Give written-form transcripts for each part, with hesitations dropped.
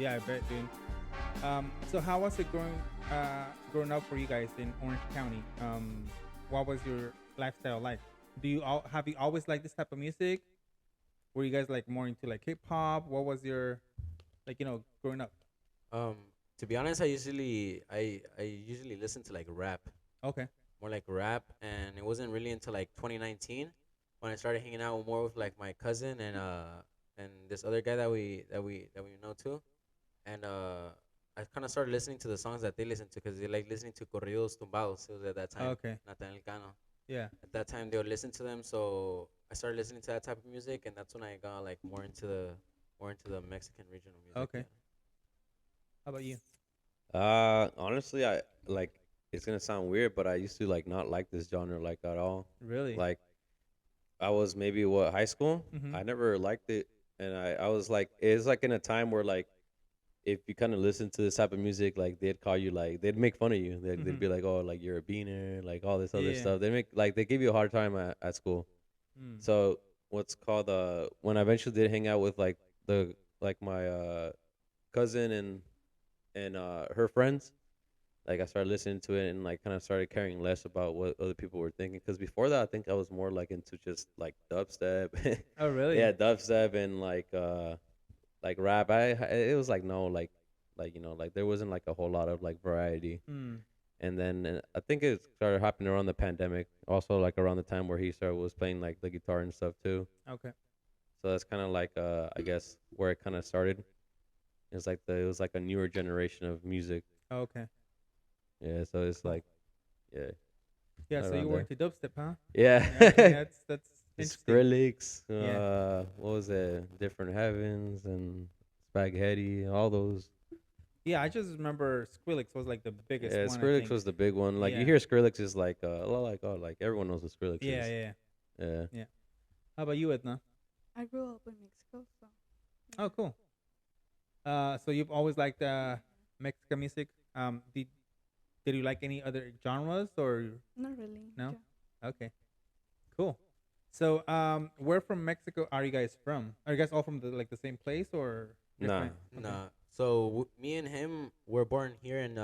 Yeah, I bet, dude. So how was it growing up for you guys in Orange County? What was your lifestyle like? Have you always liked this type of music? Were you guys like more into like hip hop? What was your growing up? Um, to be honest, I usually listen to like rap, Okay. more like rap, and it wasn't really until like 2019 when I started hanging out more with like my cousin and this other guy that we know too, and I kind of started listening to the songs that they listen to because they like listening to corridos tumbados. It was at that time, Okay. Nathaniel Cano. Yeah. At that time, they would listen to them, so I started listening to that type of music, and that's when I got like more into the Mexican regional music. Okay. Yeah. How about you? Honestly, I like it's gonna sound weird, but I used to like not like this genre like at all. Really? Like I was maybe high school. Mm-hmm. I never liked it, and I was like it's like in a time where like if you kind of listen to this type of music, like they'd call you like they'd make fun of you. They'd Mm-hmm. be like, oh, like you're a beaner, like all this other Yeah. stuff. They give you a hard time at school. Mm. So what's called when I eventually did hang out with like the like my cousin and her friends, like I started listening to it and like kind of started caring less about what other people were thinking. Because before that, I think I was more like into just like dubstep, Oh, really? yeah, dubstep and like rap. It was like no like like there wasn't like a whole lot of like variety. Mm. And then I think it started happening around the pandemic, also like around the time where he started was playing like the guitar and stuff too. Okay. So that's kind of like I guess where it kind of started. It was like a newer generation of music. Okay. Yeah, so it's Cool. like yeah, Yeah. So you around were there. into dubstep, huh? Yeah. Yeah. Okay. That's interesting. Skrillex, Yeah. what was it? Different Heavens and Spaghetti, all those. Yeah. I just remember Skrillex was like the biggest Yeah, one, I Skrillex think. was the big one. Like you Yeah. hear Skrillex is like well, like oh, like everyone knows what Skrillex Yeah. is. Yeah. Yeah. Yeah. How about you, Edna? I grew up in Mexico, so Oh, yeah. cool. So you've always liked Mexican music. Did you like any other genres or Not really. no? Yeah. Okay, cool. So where from Mexico are you guys from? Are you guys all from the same place or Nah. different? Okay. Nah. So me and him were born here in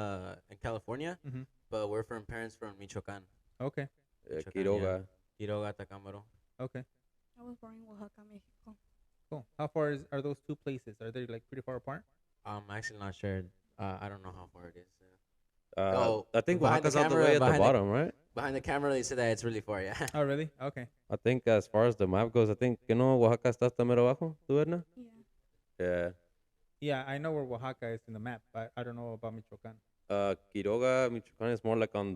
California, Mm-hmm. but we're from parents from Michoacan. Okay. Michoacan, yeah. Quiroga. Quiroga, Tacámbaro. Okay. I was born in Oaxaca, Mexico. Cool. How far are those two places? Are they like pretty far apart? I'm actually not sure. I don't know how far it is. Oh, I think behind the Oaxaca's all the camera, way at the behind the bottom, right? behind the camera, they said that it's really far. Yeah. Oh, really? Okay. I think as far as the map goes, I think you know Oaxaca está hasta mero abajo, ¿tú, Edna? Yeah. Yeah. Yeah, I know where Oaxaca is in the map, but I don't know about Michoacan. Quiroga, Michoacan is more like on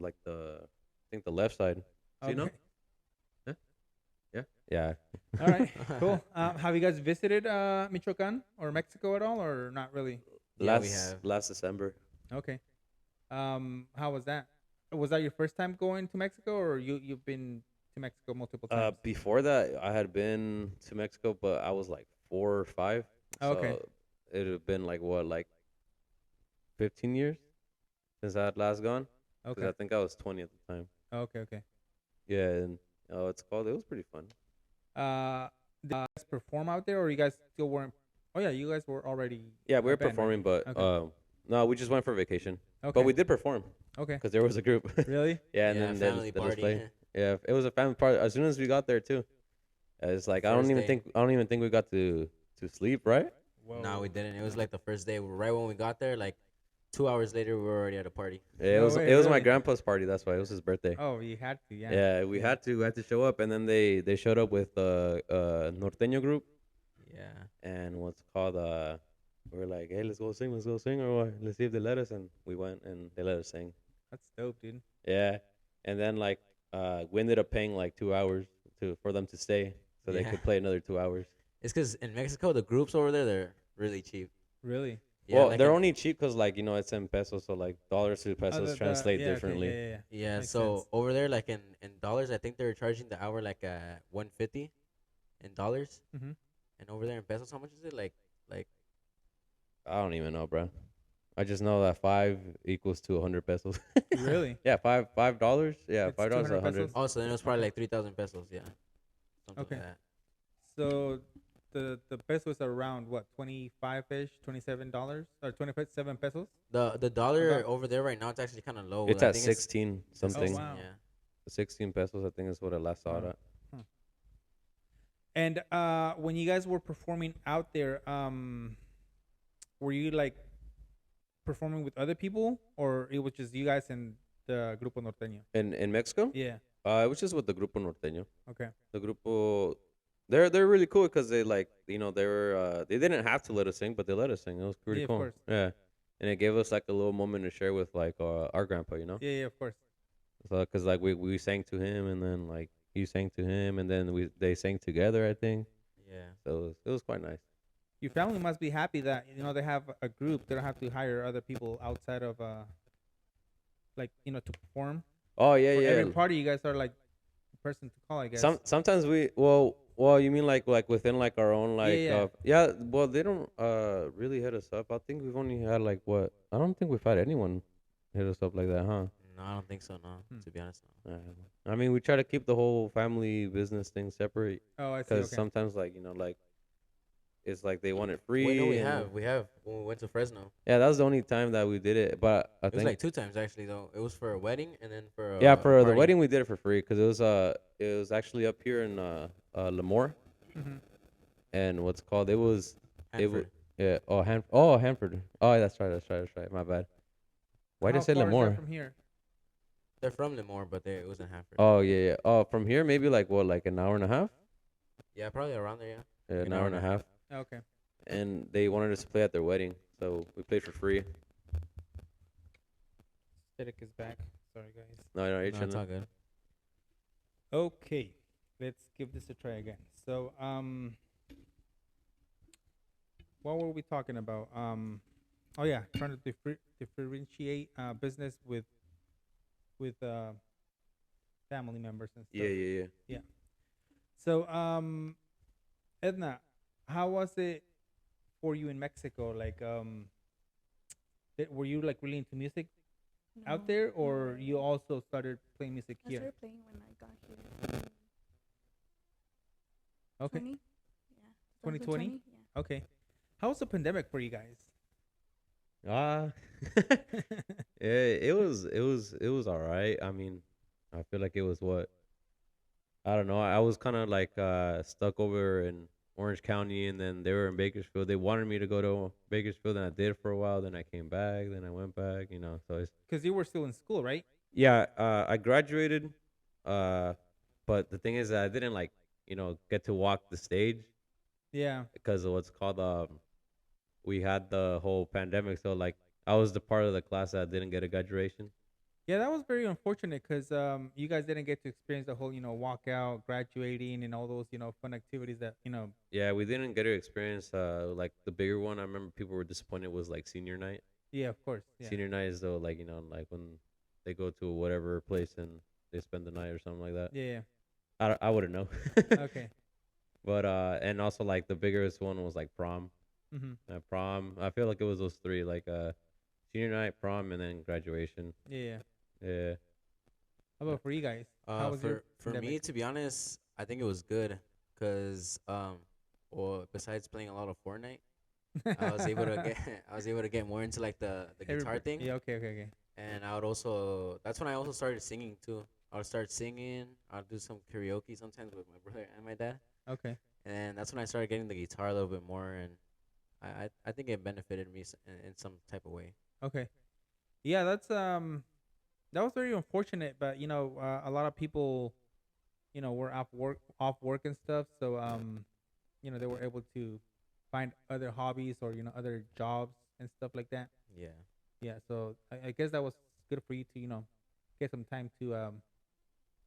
like I think the left side. So you know? Okay. Yeah. Yeah. Yeah. All right. Cool. Have you guys visited Michoacan or Mexico at all, or not really? Yeah, we have. Last December. Okay. How was that? Was that your first time going to Mexico, or you've been to Mexico multiple times? Before that, I had been to Mexico, but I was like 4 or 5. Oh, okay. So it had been like what, like 15 years since I had last gone. 'Cause Okay. I think I was 20 at the time. Okay. Okay. Yeah, and it was pretty fun. Did you guys perform out there, or you guys still weren't? Oh yeah, you guys were already. Yeah, we a were band, right? performing, but Okay. no, we just went for vacation. Okay. But we did perform Okay. because there was a group. Really? Yeah, and Yeah, then family they just party. played. Yeah, it was a family party. As soon as we got there too, it's like First day. I don't even think we got to sleep, right? Whoa. No, we didn't. It was like the first day. Right when we got there, like 2 hours later, we were already at a party. Yeah, No way, it was my really? grandpa's party. That's why it was his birthday. Oh, you had to. Yeah. Yeah, we Yeah. had to show up, and then they showed up with Norteno group Yeah. and what's called we were like, hey, let's go sing, or what? Let's see if they let us, and we went and they let us sing. That's dope, dude. Yeah, and then like we ended up paying like 2 hours for them to stay, so they Yeah. could play another 2 hours. It's because in Mexico, the groups over there, they're really cheap. Really? Yeah, Well, like they're in- only cheap because like it's in pesos, so like dollars to Oh, pesos translate yeah, okay, differently. Yeah. Yeah, Makes so sense. over there, like in dollars, I think they're charging the hour like 150 in dollars, Mm-hmm. and over there in pesos, how much is it? Like I don't even know, bro. I just know that 5 equals to 100 pesos. Really? Yeah, $5. Yeah, It's $5 is 200 100. pesos? oh, so then it was probably like 3,000 pesos. Yeah, something Okay. like that. So, the pesos are around what, 25-ish, $27 or 27 pesos. The dollar About. over there right now, it's actually kind of low. It's I at think 16 it's Oh, 16, something. wow. yeah. 16 pesos, I think is what I last saw it Wow. at. Huh. And when you guys were performing out there, were you like performing with other people, or it was just you guys and the Grupo Norteño? In Mexico, Yeah. it was just with the Grupo Norteño. Okay. The Grupo, they're really cool because they like they were they didn't have to let us sing, but they let us sing. It was pretty Yeah, of cool. course. Yeah, and it gave us like a little moment to share with like our grandpa, Yeah, yeah, of course. So because like we sang to him, and then like he sang to him, and then they sang together, I think. Yeah. So it was quite nice. Your family must be happy that they have a group. They don't have to hire other people outside of like to perform. Oh yeah, For yeah. every party, you guys are like the person to call, I guess. Sometimes we well you mean like within like our own like Yeah, yeah, well they don't really hit us up. I think we've only had like what, I don't think we've had anyone hit us up like that, huh? No, I don't think so. No, Hmm. to be honest. No. I mean, we try to keep the whole family business thing separate Oh, I see. because Okay. sometimes like like it's like they want it free. Wait, no, we and- have when we went to Fresno. Yeah, that was the only time that we did it, but I It was think like 2 times actually though. It was for a wedding and then for yeah, a for the party. wedding we did it for free because it was actually up here in Lemoore, Mm-hmm. and what's it called, it was Hanford. yeah, Hanford. Oh, that's right, my bad. Why did I say How far is that Lemoore? from here? They're from Lemoore, but it was in Hanford. Oh yeah, yeah. Oh, from here maybe like what, like an hour and a half. Yeah, probably around there. Yeah. Yeah, an hour and a half. Okay. And they wanted us to play at their wedding, so we played for free. Aesthetic is back. Sorry, guys. No, you're No, it's chilling. all good. Okay, let's give this a try again. So, what were we talking about? Oh yeah, trying to differentiate business with family members and stuff. Yeah. So, Edna, how was it for you in Mexico? Like, were you like really into music out there, or no. you also started playing music I here? started playing when I got here. Okay, 20? Yeah. 2020? 2020? Yeah. okay. How was the pandemic for you guys? Ah, yeah, it was all right. I mean, I feel like it was what, I don't know. I was kind of like stuck over in Orange County, and then they were in Bakersfield. They wanted me to go to Bakersfield, and I did for a while. Then I came back. Then I went back. So it's Because you were still in school, right? yeah. I graduated, but the thing is that I didn't like get to walk the stage Yeah. because of what's called we had the whole pandemic. So like I was the part of the class that didn't get a graduation. Yeah, that was very unfortunate because you guys didn't get to experience the whole, walkout, graduating, and all those, fun activities that, Yeah, we didn't get to experience like the bigger one. I remember people were disappointed was like senior night. yeah, of course. Yeah. Senior night is though like like when they go to whatever place and they spend the night or something like that. Yeah. I wouldn't know. Okay. But and also like the biggest one was like prom. Mm-hmm. Prom. I feel like it was those three, like senior night, prom, and then graduation. Yeah. Yeah. How about for you guys? How was your For me, pandemic? to be honest, I think it was good because well, besides playing a lot of Fortnite, I was able to get I was able to get more into like the guitar thing. Yeah. Okay. And I would also, that's when I also started singing too. I would start singing. I'll do some karaoke sometimes with my brother and my dad. Okay. And that's when I started getting the guitar a little bit more, and I think it benefited me in some type of way. Okay. Yeah, that was very unfortunate, but a lot of people, were off work and stuff, so they were able to find other hobbies or other jobs and stuff like that. Yeah. Yeah, so I guess that was good for you to get some time to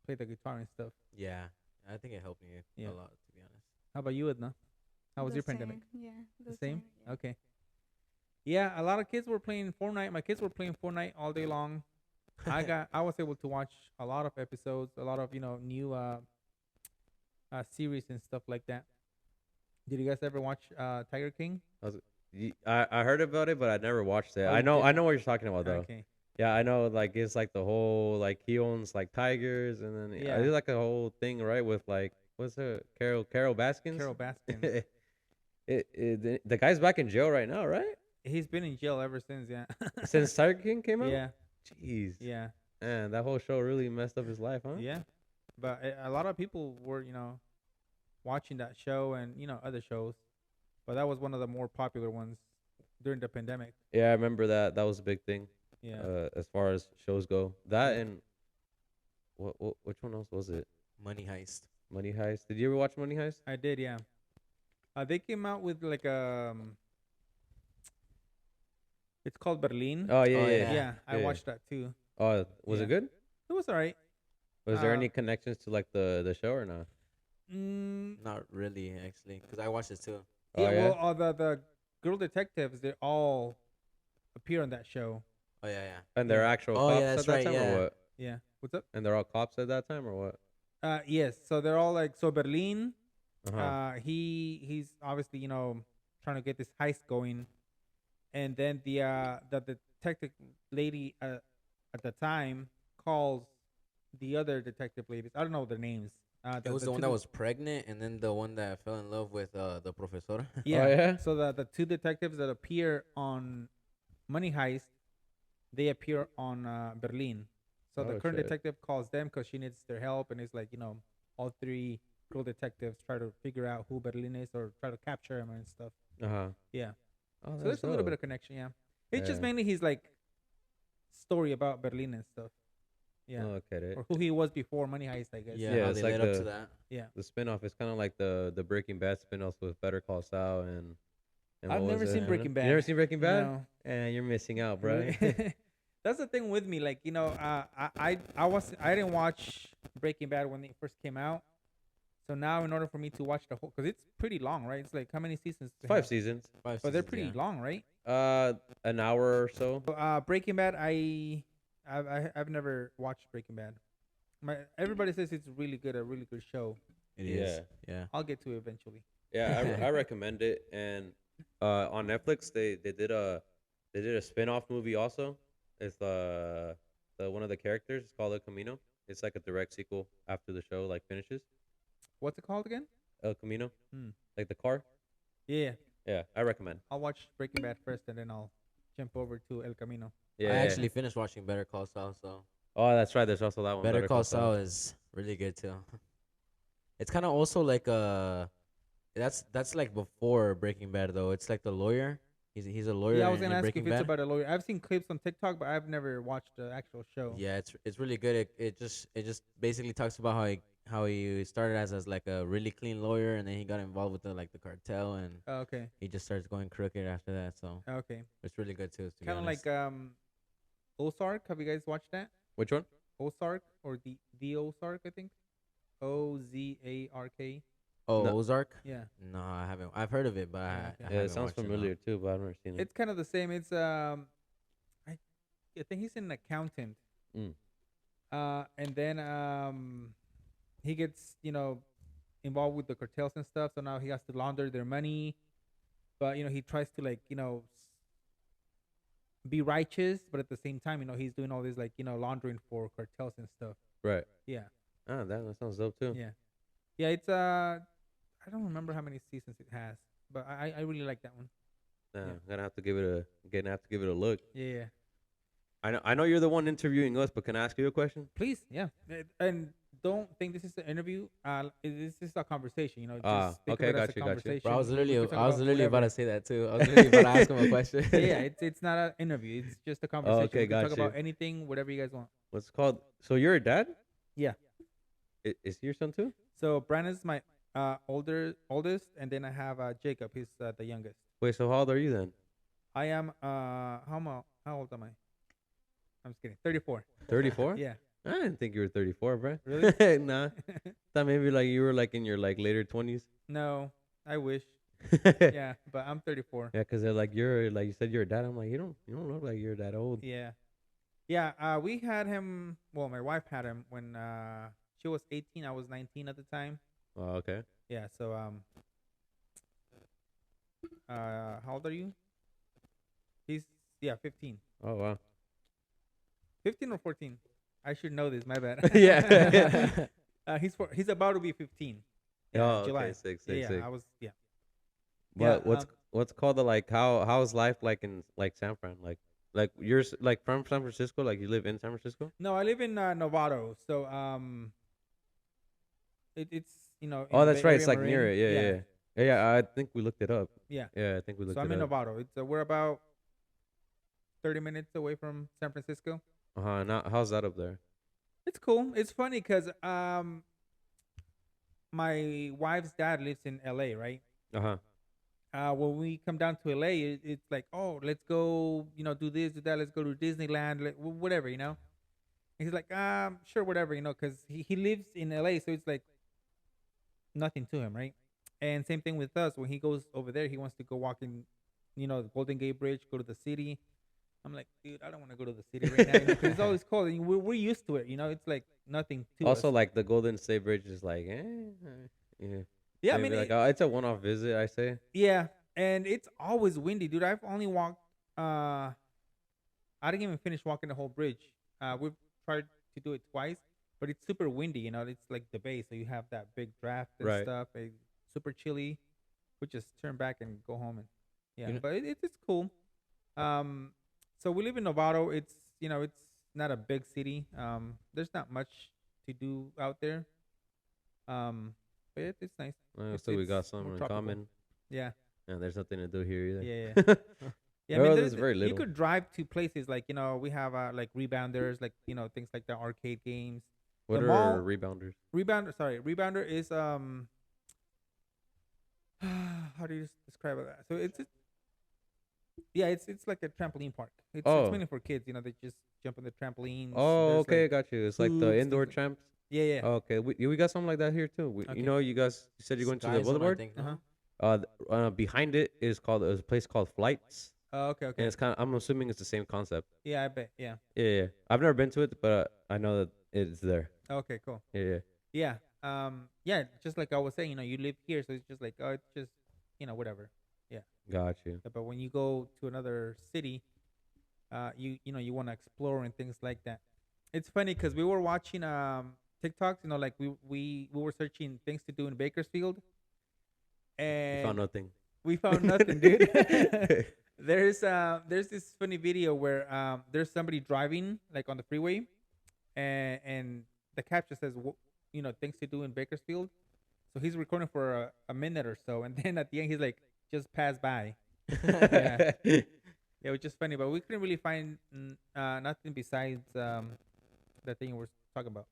play the guitar and stuff. Yeah. I think it helped me Yeah. a lot, to be honest. How about you, Edna? How was The your pandemic? same, Yeah. The same? Yeah. Okay. Yeah, a lot of kids were playing Fortnite. My kids were playing Fortnite all day long. I was able to watch a lot of episodes, a lot of new series and stuff like that. Did you guys ever watch Tiger King? I heard about it, but I never watched it. Oh, I you know didn't? what you're talking about though. Okay. Yeah, I know. Like it's like the whole like he owns like tigers, and then Yeah. it's like a whole thing, right? With like what's her Carol Baskins. Carol Baskin. The guy's back in jail right now, right? He's been in jail ever since. Yeah. Since Tiger King came out. Yeah. Jeez. Yeah. Man, that whole show really messed up his life, huh? Yeah. But a lot of people were, watching that show and other shows. But that was one of the more popular ones during the pandemic. Yeah, I remember that. That was a big thing. Yeah. As far as shows go, that Yeah. and which one else was it? Money Heist. Money Heist. Did you ever watch Money Heist? I did. Yeah. They came out with like it's called Berlin. Oh yeah, Oh, yeah. yeah. Yeah, I Yeah. watched that too. Oh, was Yeah. it good? It was alright. Was there Uh, any connections to like the show or not? Not really, actually, because I watched it too. Oh, Yeah, yeah? well, the girl detectives, they all appear on that show. Oh yeah, yeah. And they're actual Oh, cops yeah, at that's that right, time yeah. or what? Yeah. What's up? And they're all cops at that time or what? Yes. So they're all like Berlin. Uh-huh. He's obviously trying to get this heist going, and then the detective lady at the time calls the other detective ladies. I don't know their names. It was the one two that was pregnant, and then the one that fell in love with the professor. Yeah. Oh, yeah? So the two detectives that appear on Money Heist, they appear on Berlin. So the Oh, current shit. detective calls them because she needs their help, and it's like all three girl detectives try to figure out who Berlin is or try to capture him and stuff. Uh-huh. Yeah. Oh, So there's a little bit of connection. Yeah. It's just Yeah. mainly his like story about Berlin and stuff. Yeah. Okay. Or who he was before Money Heist, I guess. Yeah, Yeah, how it's they like led up to the- that. Yeah. The spin-off is kind of like the Breaking Bad spin-offs with Better Call Saul and I've what never was seen it? Breaking Bad. You never seen Breaking Bad? No. And you're missing out, bro. Really? That's the thing with me. Like, I didn't watch Breaking Bad when it first came out. So now, in order for me to watch the whole, because it's pretty long, right? It's like how many seasons? do they 5 have? seasons. Five But they're seasons, pretty yeah. long, right? An hour or so. So, Breaking Bad, I've never watched Breaking Bad. Everybody says it's a really good show. It is. Yeah. I'll get to it eventually. Yeah, I recommend it. And on Netflix, they did a spin-off movie also. It's the one of the characters. It's called El Camino. It's like a direct sequel after the show like finishes. What's it called again? El Camino, Hmm. like the car. Yeah, Yeah, I recommend. I'll watch Breaking Bad first, and then I'll jump over to El Camino. Yeah, I yeah. actually finished watching Better Call Saul, so Oh, that's right. There's also that one. Better Call Saul is really good too. It's kind of also like that's like before Breaking Bad though. It's like the lawyer. He's a lawyer. Yeah, I was in gonna ask you if Breaking it's Bad. about a lawyer. I've seen clips on TikTok, but I've never watched the actual show. Yeah, it's really good. It just basically talks about how he started as like a really clean lawyer, and then he got involved with the cartel, and Oh, okay. he just starts going crooked after that. So Okay. it's really good too. To be Kind of honest. like Ozark. Have you guys watched that? Which one? Ozark or the Ozark, I think. Ozark. Oh, No. Ozark. Yeah. No, I haven't. I've heard of it, but Yeah, I okay. Yeah, haven't it sounds watched no. familiar too, but I've never seen it. It's kind of the same. It's I think he's an accountant. Mm. And then he gets involved with the cartels and stuff. So now he has to launder their money, but he tries to like be righteous, but at the same time he's doing all this like laundering for cartels and stuff. Right. Yeah. Ah, that sounds dope too. Yeah. Yeah, it's I don't remember how many seasons it has, but I really like that one. Yeah, Yeah. I'm gonna have to give it a look. Yeah. I know you're the one interviewing us, but can I ask you a question? Please, yeah. And don't think this is an interview. This is a conversation, just think okay, of it as got a you, got you. conversation. Bro, I was We literally can talk about whatever. to say that too. I was literally about to ask him a question. Yeah, it's not an interview. It's just a conversation. okay, We can got talk you. about anything, whatever you guys want. What's it called? So you're a dad? Yeah. Is he your son too? So Brandon's my oldest, and then I have Jacob. He's the youngest. Wait, so how old are you then? I am how old am I? I'm just kidding. 34. 34? Yeah. I didn't think you were 34, bro. Really? Nah. Thought maybe like you were like in your like later 20s. No, I wish. Yeah, Yeah, but I'm 34. because they're like you're like you said you're a dad. I'm like you don't look like you're that old. Yeah. Yeah, we had him, well, my wife had him when she was 18, I was 19 at the time. Oh, okay. Yeah, so how old are you? He's 15. Oh wow. 15 or 14? I should know this, my bad. Yeah. He's about to be 15. Oh, July. okay. Six. Yeah, I was Yeah, But what's called the like how's life like in like San Fran like you're like from San Francisco, like you live in San Francisco? no, I live in Novato, so it's in Oh, the that's Bay right. Area It's like near Marin. it. Yeah, Yeah, yeah, yeah. Yeah, I think we looked it up. yeah. Yeah, I think we So looked I'm it in up. Novato. It's we're about 30 minutes away from San Francisco. Now how's that up there? It's cool. It's funny because my wife's dad lives in LA, right? Uh huh. When we come down to LA, it's like, oh, let's go, do this, do that. Let's go to Disneyland, like, whatever, And he's like, sure, whatever, because he lives in LA, so it's like nothing to him, right? And same thing with us. When he goes over there, he wants to go walking, the Golden Gate Bridge, go to the city. I'm like, dude, I don't want to go to the city right now, because it's always cold. And we're used to it, It's like nothing to Also, us. like the Golden State Bridge is like, yeah. Yeah, I Maybe mean, like it's a one-off visit, I say. yeah, and it's always windy, dude. I've only walked. I didn't even finish walking the whole bridge. We've tried to do it twice, but it's super windy. It's like the bay, so you have that big draft and Right. stuff. It's super chilly. We just turn back and go home, and yeah, You know- but it's cool. So we live in Novato. It's not a big city. There's not much to do out there. But it's nice. So we got It's something more in tropical. common, Yeah, and there's nothing to do here either. yeah. Yeah, I Well, mean, there's very you little. could drive to places like we have like rebounders, like things like the arcade games. What The are mall- rebounders? Rebounder is how do you describe it? So it's like a trampoline park. It's Oh. mainly for kids. They just jump on the trampolines. Oh, There's, okay, I like, got you. It's like the hoops, indoor things tramps. yeah, yeah. Oh, okay, we got something like that here too. Okay. You guys said you're going to the Sky Zone, I boulevard. think, Uh-huh. no? Behind it is called a place called Flights, Oh, okay, and okay. it's kind of I'm assuming it's the same concept. Yeah, I bet. Yeah. Yeah, yeah. I've never been to it, but I know that it's there. Okay, cool. Yeah, yeah. Yeah. Yeah. Just like I was saying, you live here, so it's just like, oh, it's just, whatever. Got you. But when you go to another city, you want to explore and things like that. It's funny because we were watching TikToks, like we were searching things to do in Bakersfield, and Found nothing. we found nothing, dude. There's this funny video where there's somebody driving like on the freeway, and the caption says things to do in Bakersfield. So he's recording for a minute or so, and then at the end he's like, just pass by. Yeah. Yeah, which is funny, but we couldn't really find nothing besides the thing we're talking about.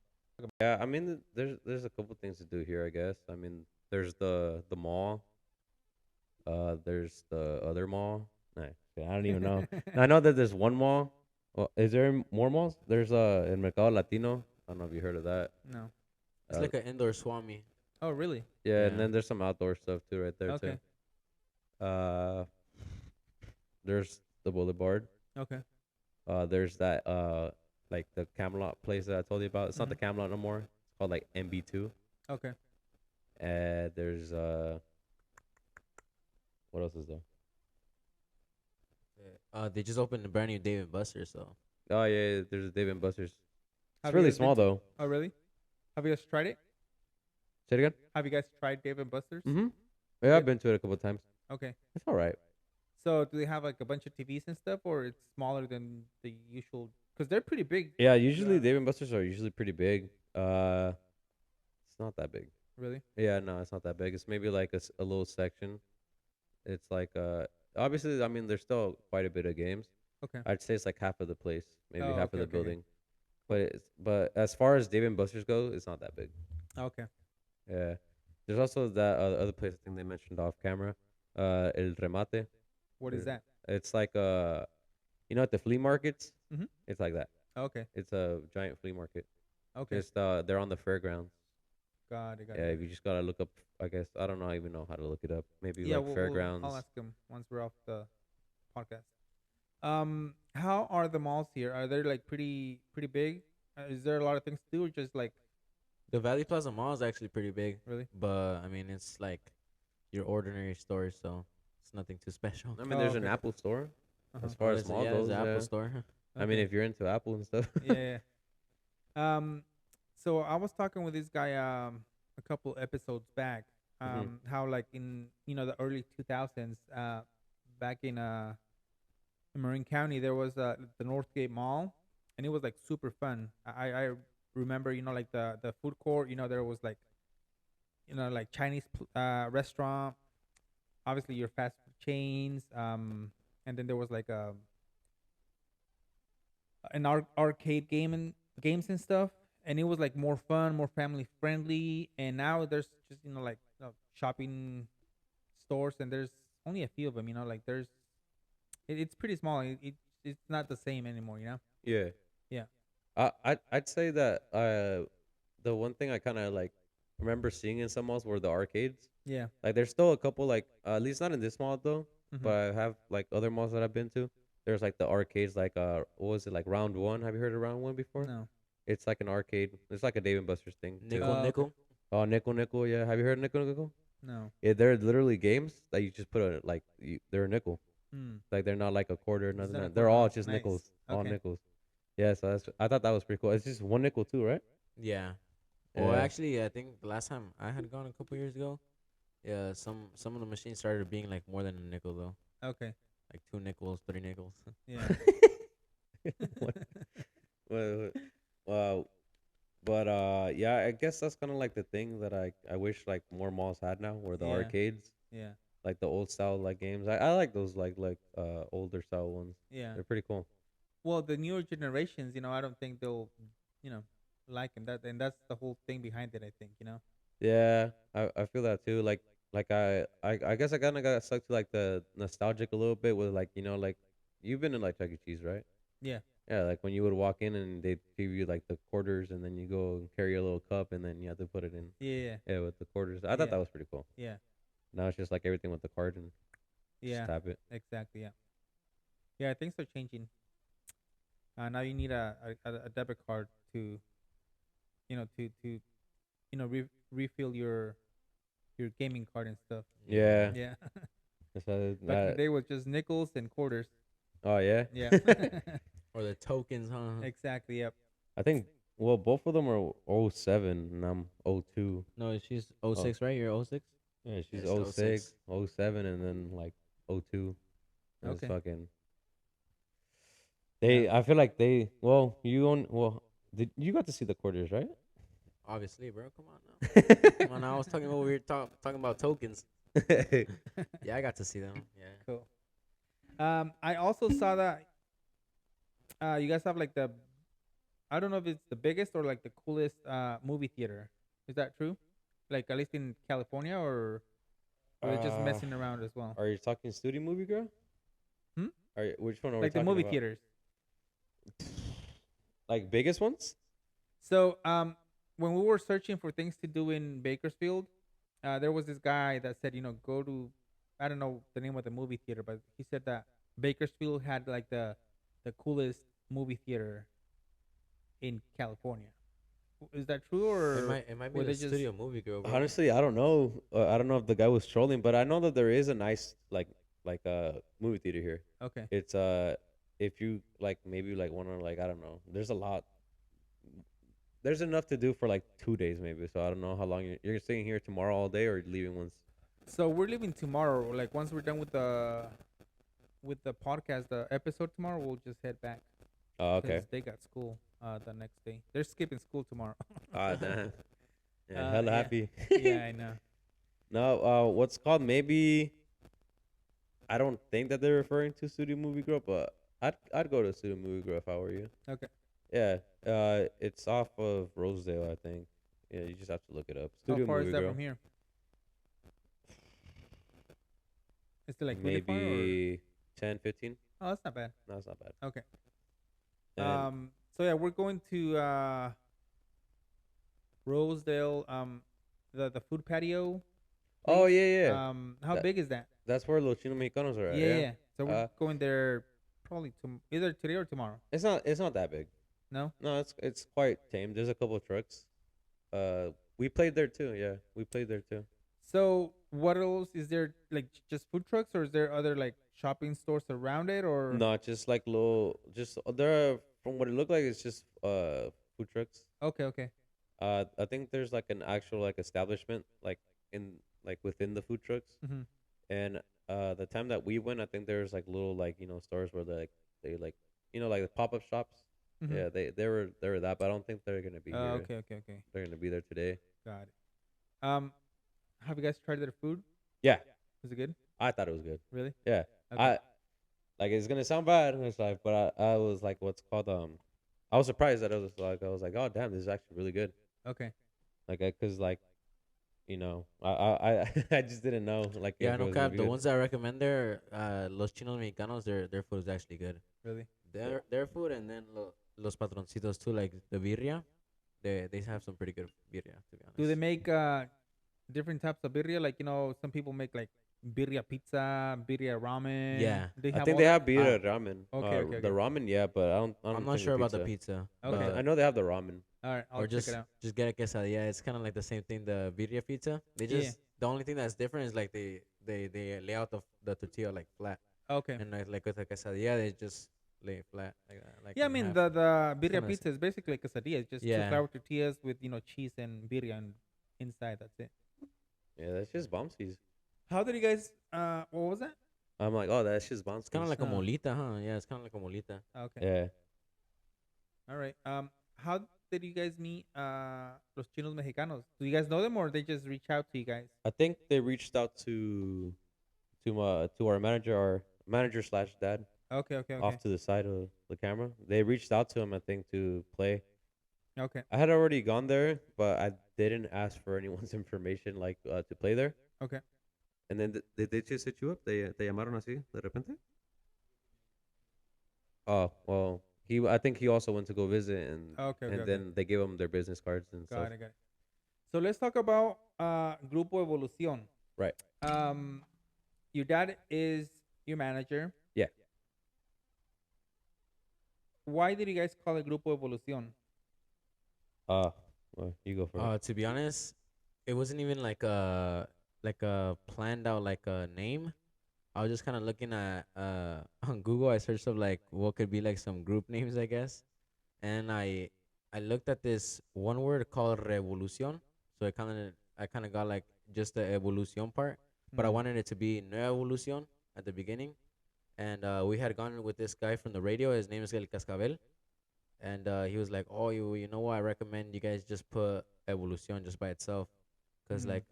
Yeah, I mean, there's a couple things to do here, I guess. I mean, there's the mall. There's the other mall. Nah, shit, I don't even know. I know that there's one mall. Well, is there more malls? There's El Mercado Latino. I don't know if you heard of that. No. It's Uh, like an indoor swami. Oh, really? Yeah, and Yeah. then there's some outdoor stuff too, right there Okay. too. There's the Boulevard. Okay. There's that like the Camelot place that I told you about. It's not the Camelot no more. It's called like MB2. Okay. And there's what else is there? They just opened a brand new Dave and Buster's, so Oh yeah, there's a Dave and Buster's. It's Have you really guys been small to- though. Oh, really? Have you guys tried it? Say it again. Have you guys tried Dave and Buster's? Mm-hmm. Yeah, I've been to it a couple of times. Okay. It's all right. So do they have like a bunch of TVs and stuff, or it's smaller than the usual? Because they're pretty big. Yeah, usually Yeah. Dave and Buster's are usually pretty big. It's not that big. Really? Yeah, no, it's not that big. It's maybe like a little section. It's like obviously, I mean, there's still quite a bit of games. Okay. I'd say it's like half of the place, maybe Oh, half okay, of the okay, okay. building. But as far as Dave and Buster's go, it's not that big. Okay. Yeah. There's also that other place I think they mentioned off camera, El Remate. What is Yeah. that? It's like at the flea markets. Mhm. It's like that. Okay. It's a giant flea market. Okay. Just they're on the fairgrounds. Got it. Got Yeah, it. you just gotta look up. I guess I don't know even know how to look it up. Maybe Yeah, like fairgrounds. I'll ask him once we're off the podcast. How are the malls here? Are they like pretty big? Is there a lot of things to do, or just like the Valley Plaza Mall is actually pretty big. really? But I mean, it's like your ordinary store, so it's nothing too special. I mean, Oh, there's an okay. Apple store Uh-huh. as far as There's mall there's goes. the Yeah. Apple Store. I mean, Okay. if you're into Apple and stuff. yeah. So I was talking with this guy a couple episodes back. How like in the early 2000s, back in Marin County, there was the Northgate Mall, and it was like super fun. I remember like the food court. There was like like Chinese restaurant, obviously your fast food chains, and then there was like an arcade games and stuff, and it was like more fun, more family friendly. And now there's just like shopping stores, and there's only a few of them. Like it's pretty small. It's not the same anymore. Yeah. Yeah. I'd say that the one thing I kind of like remember seeing in some malls were the arcades. Yeah. Like there's still a couple, like at least not in this mall though, Mhm. but I have like other malls that I've been to. There's like the arcades, like what was it, like Round One? Have you heard of Round One before? No. It's like an arcade. It's like a Dave and Buster's thing too. Nickel, okay. nickel. Oh, Nickel Nickel, yeah. Have you heard of Nickel Nickel? No. Yeah, they're literally games that you just put they're a nickel. Mm. Like they're not like a quarter, It's nothing. not a They're quarter. all Oh, just nice. nickels, all Okay. nickels. Yeah, so I thought that was pretty cool. It's just one nickel too, right? Yeah. Well, Yeah. actually, I think the last time I had gone a couple years ago, yeah, some of the machines started being like more than a nickel though, Okay. like 2 nickels, 3 nickels. Yeah. What? Well, but yeah, I guess that's kind of like the thing that I wish like more malls had now, were the Yeah. arcades, Yeah. like the old style like games. I like those like older style ones. Yeah. They're pretty cool. Well, the newer generations, I don't think they'll, like him. And that's the whole thing behind it. I think, Yeah, I feel that too. Like I guess I kind of got stuck to like the nostalgic a little bit with like like you've been in like Chuck E. Cheese, right? Yeah. Yeah, like when you would walk in and they'd give you like the quarters and then you go and carry a little cup and then you have to put it in. Yeah. Yeah, with the quarters. I thought Yeah. that was pretty cool. Yeah. Now it's just like everything with the card and Yeah. just tap it. Exactly. Yeah. Yeah. Things are changing. Now you need a debit card to, refill your gaming card and stuff. Yeah. Yeah. So Back in the day was just nickels and quarters. oh yeah. Yeah. Or the tokens, huh? Exactly. Yep. I think well both of them are '07 and I'm '02. No, she's 06, right? You're 06? Yeah, she's Yes, 06, '07, and then like '02. It's Okay. fucking. They, I feel like you got to see the quarters, right? Obviously, bro. Come on now. Come on now. I was talking about we were talking about tokens. Yeah, I got to see them. Yeah. Cool. I also saw that you guys have like I don't know if it's the biggest or like the coolest movie theater. Is that true? Like at least in California, or they're just messing around as well? Are you talking studio movie, girl? Hmm? Which one are we Like the talking movie about? theaters. Like biggest ones? So when we were searching for things to do in Bakersfield, there was this guy that said, go to, I don't know the name of the movie theater, but he said that Bakersfield had like the coolest movie theater in California. Is that true, or It might be were the they just- studio movie girl, bro. Honestly, I don't know. I don't know if the guy was trolling, but I know that there is a nice like movie theater here. Okay. It's if you like maybe like want to like I don't know. There's a lot. There's enough to do for like 2 days maybe. So I don't know how long you're staying here tomorrow all day or leaving once. So we're leaving tomorrow. Like once we're done with the podcast, the episode tomorrow, we'll just head back. Oh, okay. 'Cause they got school the next day. They're skipping school tomorrow. Ah, damn. Yeah, Uh, hella yeah. happy. Yeah, I know. No, what's called maybe. I don't think that they're referring to Studio Movie Girl, but I'd go to Studio Movie Girl if I were you. Okay. Yeah, it's off of Rosedale, I think. Yeah, you just have to look it up. How Studio far Movie is that Girl. from here? Is it like really far, or? Maybe 10, 15. Oh, that's not bad. No, it's not bad. Okay. And So yeah, we're going to Rosedale. The food patio. oh place. yeah, yeah. How That- big is that? That's where Los Chino Mexicanos are at. Yeah, yeah. So we're Uh, going there probably either today or tomorrow. It's not that big. No. No, it's quite tame. There's a couple of trucks. We played there too. Yeah, we played there too. So what else is there? Like just food trucks, or is there other like shopping stores around it, or? No, just like little, just there. From what it looked like, it's just food trucks. Okay. Okay. I think there's like an actual like establishment like in like within the food trucks. Mm-hmm. And the time that we went, I think there's like little like stores where they like like the pop up shops. Mm-hmm. Yeah, they were that, but I don't think they're gonna be here. Okay, okay, okay. They're gonna be there today. Got it. Have you guys tried their food? Yeah, Is it good? I thought it was good. Really? Yeah, Okay. I like it's gonna sound bad. It's like, but I was like, what's called I was surprised that I was like, oh damn, this is actually really good. Okay. Like, cause like, I I just didn't know like Yeah, if it no was gonna cap. be The good. ones that I recommend there, Los Chinos Mexicanos, their food is actually good. Really? Their food, and then Los Patroncitos too, like the birria. They have some pretty good birria, to be honest. Do they make different types of birria? Like some people make like birria pizza, birria ramen. Yeah. They I have think all they that? have beer ramen. Okay, okay, The okay. ramen, yeah, but I don't I'm not think sure the about the pizza. Okay. But but- I know they have the ramen. All right, I'll or check it out. just get a quesadilla. It's kind of like the same thing. The birria pizza. They Yeah. just the only thing that's different is like they lay out the tortilla like flat, Okay. and like with the quesadilla they just lay it flat like that. Like Yeah, I in mean half. the birria kinda pizza is basically a quesadilla. It's just two Yeah. flour tortillas with cheese and birria inside. That's it. Yeah, that's just bombsies. How did you guys? What was that? I'm like, oh, that's just bombsies. It's kind of like a Uh. molita, huh? Yeah, it's kind of like a molita. Okay. Yeah. All right. How did you guys meet los chinos mexicanos? Do you guys know them or they just reach out to you guys? I think they reached out to our manager slash dad Okay, okay, okay. off to the side of the camera. They reached out to him, I think, to play. Okay. I had already gone there, but I didn't ask for anyone's information like to play there. Okay. And then did they just hit you up? Te llamaron así de repente? Oh well, I think he also went to go visit, and Okay, okay, okay. then they gave him their business cards and stuff. Got it, got it. So let's talk about Grupo Evolucion. Right. Your dad is your manager. Yeah. Why did you guys call it Grupo Evolucion? Well, you go first. To be honest, it wasn't even like a planned out like a name. I was just kind of looking at on Google. I searched up like what could be like some group names, I guess, and I looked at this one word called revolucion. So I kind of got like just the evolution part, but I Mhm. wanted it to be Nueva Evolucion at the beginning. And we had gone with this guy from the radio. His name is El Cascabel, and he was like, "Oh, you know what? I recommend you guys just put Evolucion just by itself, because Mhm. like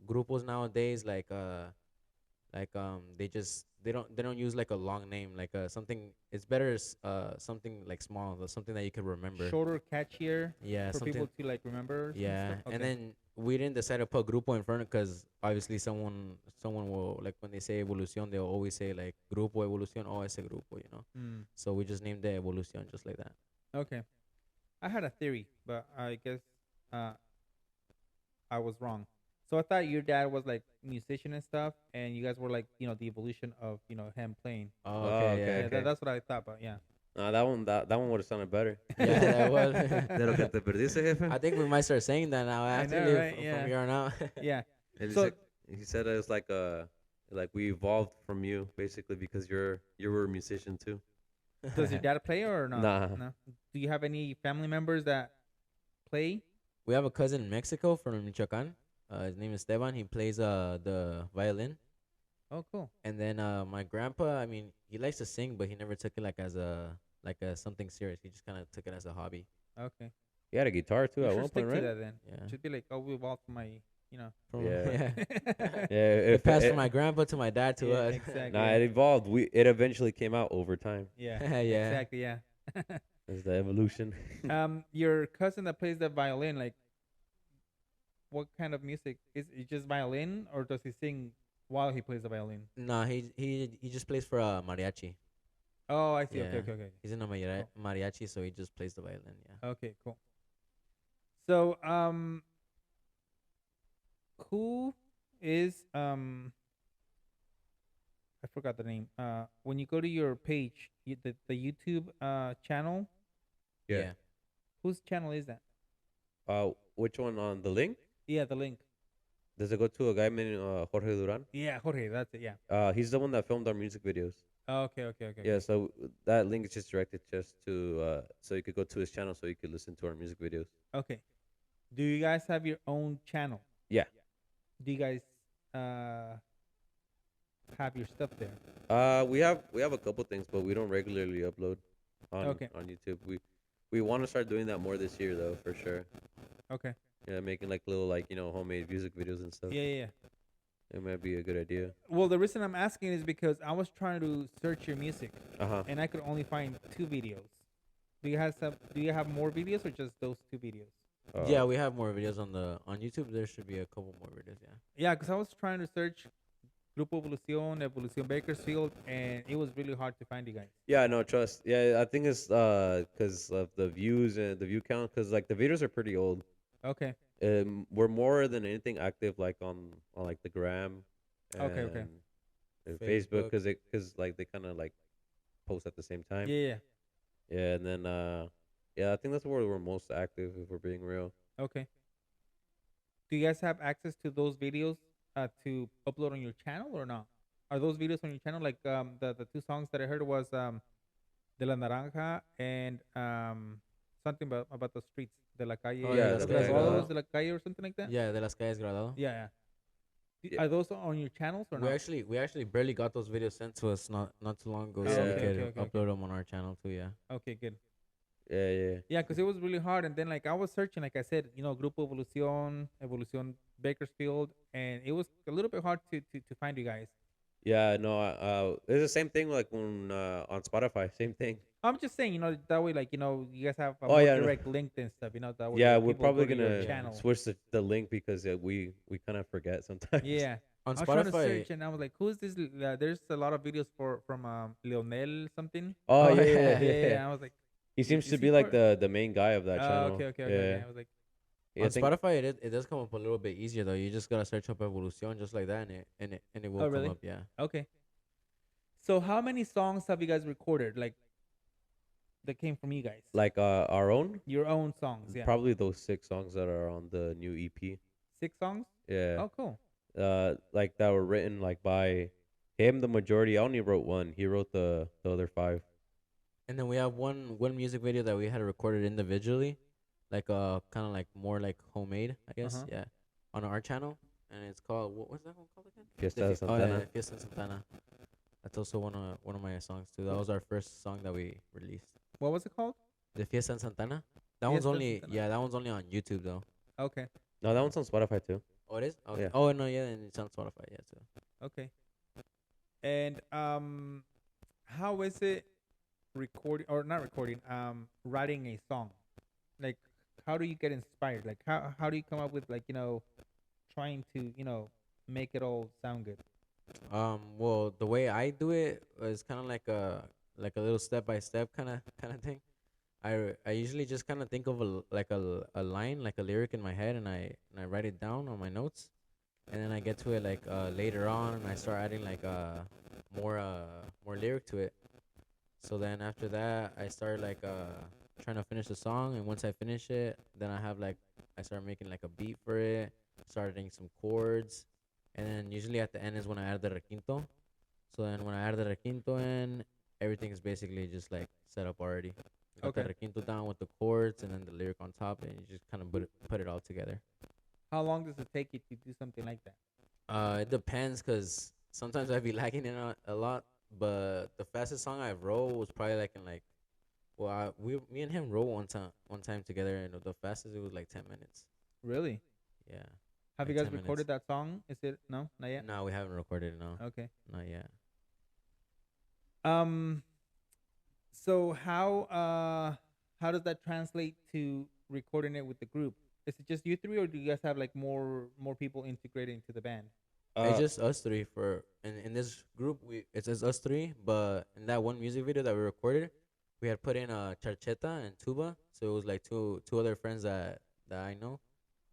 grupos nowadays, like they don't use like a long name, like something. It's better something like small, something that you can remember. Shorter, catchier Yeah, for something. people to like remember. and Yeah, stuff? and Okay. then we didn't decide to put grupo in front because obviously someone will, like, when they say evolución, they'll always say like grupo evolución, oh, ese grupo, you know. Mm, So we just named the evolución just like that. okay. I had a theory, but I guess I was wrong. So I thought your dad was like musician and stuff, and you guys were like the evolution of him playing. Oh, Oh, okay, okay, yeah, Yeah, okay. that's what I thought. But yeah. That one would have sounded better. yeah, that was. De lo que te perdiste, jefe. I think we might start saying that now. I know, Actually, right? from Yeah. here on out. Yeah. And So- he said it was like we evolved from you basically because you were a musician too. Does your dad play or not? Nah. No. Do you have any family members that play? We have a cousin in Mexico from Michoacan. His name is Esteban. He plays the violin. Oh, cool. And then my grandpa, I mean, he likes to sing, but he never took it like as something serious. He just kind of took it as a hobby. Okay. He had a guitar too You at should one stick point, to right? that then. Yeah. Should be like, oh, we evolved from my, From, Yeah. yeah. Yeah, It passed from my grandpa to my dad to Yeah, us. exactly. Nah, it evolved. It eventually came out over time. Yeah. Yeah. Exactly. Yeah. It's the evolution. Your cousin that plays the violin, like, what kind of music is it? Just violin, or does he sing while he plays the violin? No, he just plays for mariachi. Oh, I see. Yeah. Okay, okay, okay. He's in a mariachi, so he just plays the violin. Yeah. Okay, cool. So, who is I forgot the name. When you go to your page, the YouTube channel, Yeah. whose channel is that? Which one on the link? Yeah, the link. Does it go to a guy named Jorge Duran? Yeah, Jorge, that's it. Yeah. He's the one that filmed our music videos. Oh, okay, okay, okay. Yeah, so that link is just directed just to so you could go to his channel so you could listen to our music videos. Okay. Do you guys have your own channel? Yeah. Do you guys uh have your stuff there? We have a couple things, but we don't regularly upload on Okay. on YouTube. We want to start doing that more this year, though, for sure. Okay. Yeah, making like little like homemade music videos and stuff. Yeah, yeah, yeah. It might be a good idea. Well, the reason I'm asking is because I was trying to search your music Uh huh. and I could only find 2 videos. Do you have more videos or just those 2 videos? Yeah, we have more videos on YouTube. There should be a couple more videos. Yeah. Yeah, because I was trying to search Grupo Evolucion, Evolucion Bakersfield, and it was really hard to find you guys. Yeah, no, trust. Yeah, I think it's because of the views and the view count. Because like the videos are pretty old. Okay. We're more than anything active like on like the gram. Okay, okay. And Facebook, Facebook. because like they kind of like post at the same time. Yeah, yeah. Yeah, and then yeah, I think that's where we're most active if we're being real. Okay. Do you guys have access to those videos to upload on your channel or not? Are those videos on your channel? Like the 2 songs that I heard was De la Naranja and something about the streets, De la Calle, Oh, yeah, that's De la good. Graduados de la Calle or something like that. Yeah, De las calles Gradado. Yeah, yeah. Yeah. Are those on your channels or We not? actually barely got those videos sent to us not too long ago, Oh, so okay, we could okay, okay. upload them on our channel too. Yeah. Okay, good. Yeah, yeah. Yeah, because it was really hard. And then, like, I was searching, like I said, Grupo Evolucion, Evolucion Bakersfield, and it was a little bit hard to find you guys. Yeah, no, it's the same thing like when on Spotify, same thing. I'm just saying, that way, like, you guys have a Oh, more yeah, no. direct link and stuff, that way. Yeah, like, we're people probably go to your gonna channel. switch the link because we kind of forget sometimes. Yeah. On I was trying to Spotify. search, and I was like, "Who's this?" There's a lot of videos from Leonel something. Oh, Oh, yeah, Yeah, yeah, yeah, yeah. I was like, He seems is to he be like part- the main guy of that channel. okay, okay, Yeah. okay, okay. I was like, Yeah, On Spotify, it does come up a little bit easier though. You just gotta search up Evolucion just like that, and it will Oh, really? come up. Yeah. okay. So, how many songs have you guys recorded, like, that came from you guys? like our own, Your own songs, yeah. probably those 6 songs that are on the new EP. 6 songs? Yeah. Oh, cool. Like that were written like by him. The majority. I only wrote one. He wrote the other 5. And then we have one music video that we had recorded individually, like kind of like more like homemade, I guess. Uh-huh. Yeah, on our channel, and it's called what's that one called again? Fiesta The de Fi- oh, yeah, Santana. Fiesta de Santana. That's also one of my songs too. That was our first song that we released. What was it called? The Fiesta en Santana. That Fiesta one's en only Santana. that one's only on YouTube though. Okay, No, that one's on Spotify too. Oh, it is. Okay. Yeah. Oh no, yeah, and it's on Spotify. Yeah, too. okay. And how is it recording or not recording? Writing a song, like, how do you get inspired? Like, how do you come up with, like, trying to make it all sound good? Well, the way I do it is kind of like a little step by step kind of thing. I usually just kind of think of a line, like a lyric in my head, and I write it down on my notes, and then I get to it like later on, and I start adding like more lyric to it. So then after that, I start like trying to finish the song, and once I finish it, then I start making like a beat for it, starting some chords, and then usually at the end is when I add the requinto. So then when I add the requinto in, everything is basically just like set up already. You got Okay. the requinto down with the chords and then the lyric on top, and you just kind of put it all together. How long does it take you to do something like that? It depends, cause sometimes I be lagging in a lot, but the fastest song I wrote was probably like in like, well, me and him wrote one time together, and the fastest it was like 10 minutes. Really? Yeah. Have you Like guys 10 recorded minutes. that song? Is it no, not yet? No, we haven't recorded it. No, Okay. not yet. So how does that translate to recording it with the group? Is it just you three, or do you guys have like more people integrated into the band? It's just us three for in this group. It's just us three, but in that one music video that we recorded, we had put in a charcheta and tuba, so it was like two other friends that I know,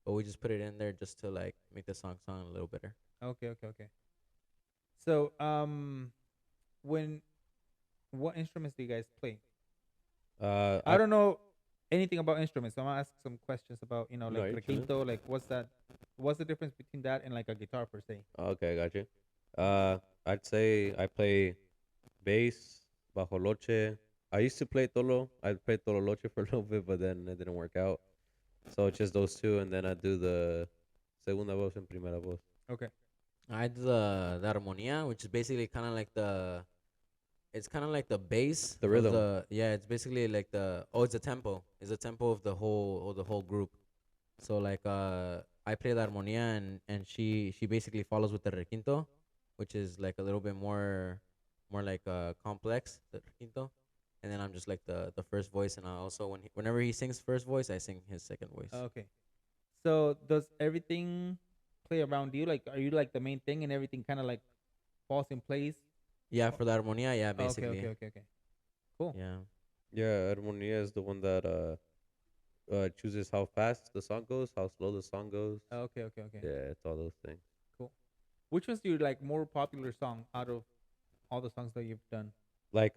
but we just put it in there just to like make the song sound a little better. Okay, okay, okay. So what instruments do you guys play? I don't know anything about instruments, so I'm gonna ask some questions about No, like you're chilling. requinto, like what's the difference between that and like a guitar per se? Okay, got you. I'd say I play bass, bajoloche. I used to play tolo. I played tololoche for a little bit, but then it didn't work out. So it's just those two, and then I do the segunda voz and primera voz. Okay. I do the armonía, which is basically kind of like the it's kind of like the bass The of rhythm. the yeah. It's basically like the it's a tempo. It's a tempo of the whole group. So like I play the armonía and she basically follows with the requinto, which is like a little bit more like complex the requinto, and then I'm just like the first voice, and I also whenever he sings first voice, I sing his second voice. Okay. So does everything play around you? Like, are you like the main thing, and everything kind of like falls in place? Yeah, Oh, for the armonía, yeah, okay, basically, okay, okay, okay. Cool. yeah. Yeah, Edmonia is the one that chooses how fast the song goes, how slow the song goes. Okay, okay, okay. Yeah, it's all those things. Cool. Which was your like more popular song out of all the songs that you've done? Like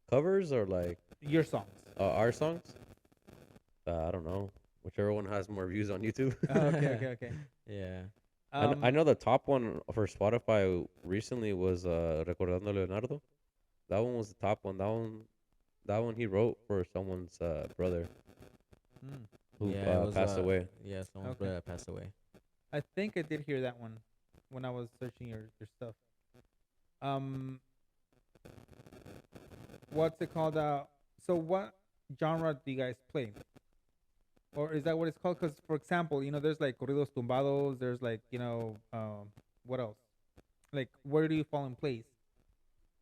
covers or like Your songs. our songs. I don't know. Whichever one has more views on YouTube. Okay, okay, okay. Yeah. I know the top one for Spotify recently was Recordando Leonardo. That one was the top one. That one he wrote for someone's brother Mm, who Yeah, it was passed away. yeah, someone's okay. brother that passed away. I think I did hear that one when I was searching your stuff. Um, what's it called? So what genre do you guys play? Or is that what it's called? Because for example, there's like corridos tumbados. There's like what else? Like where do you fall in place?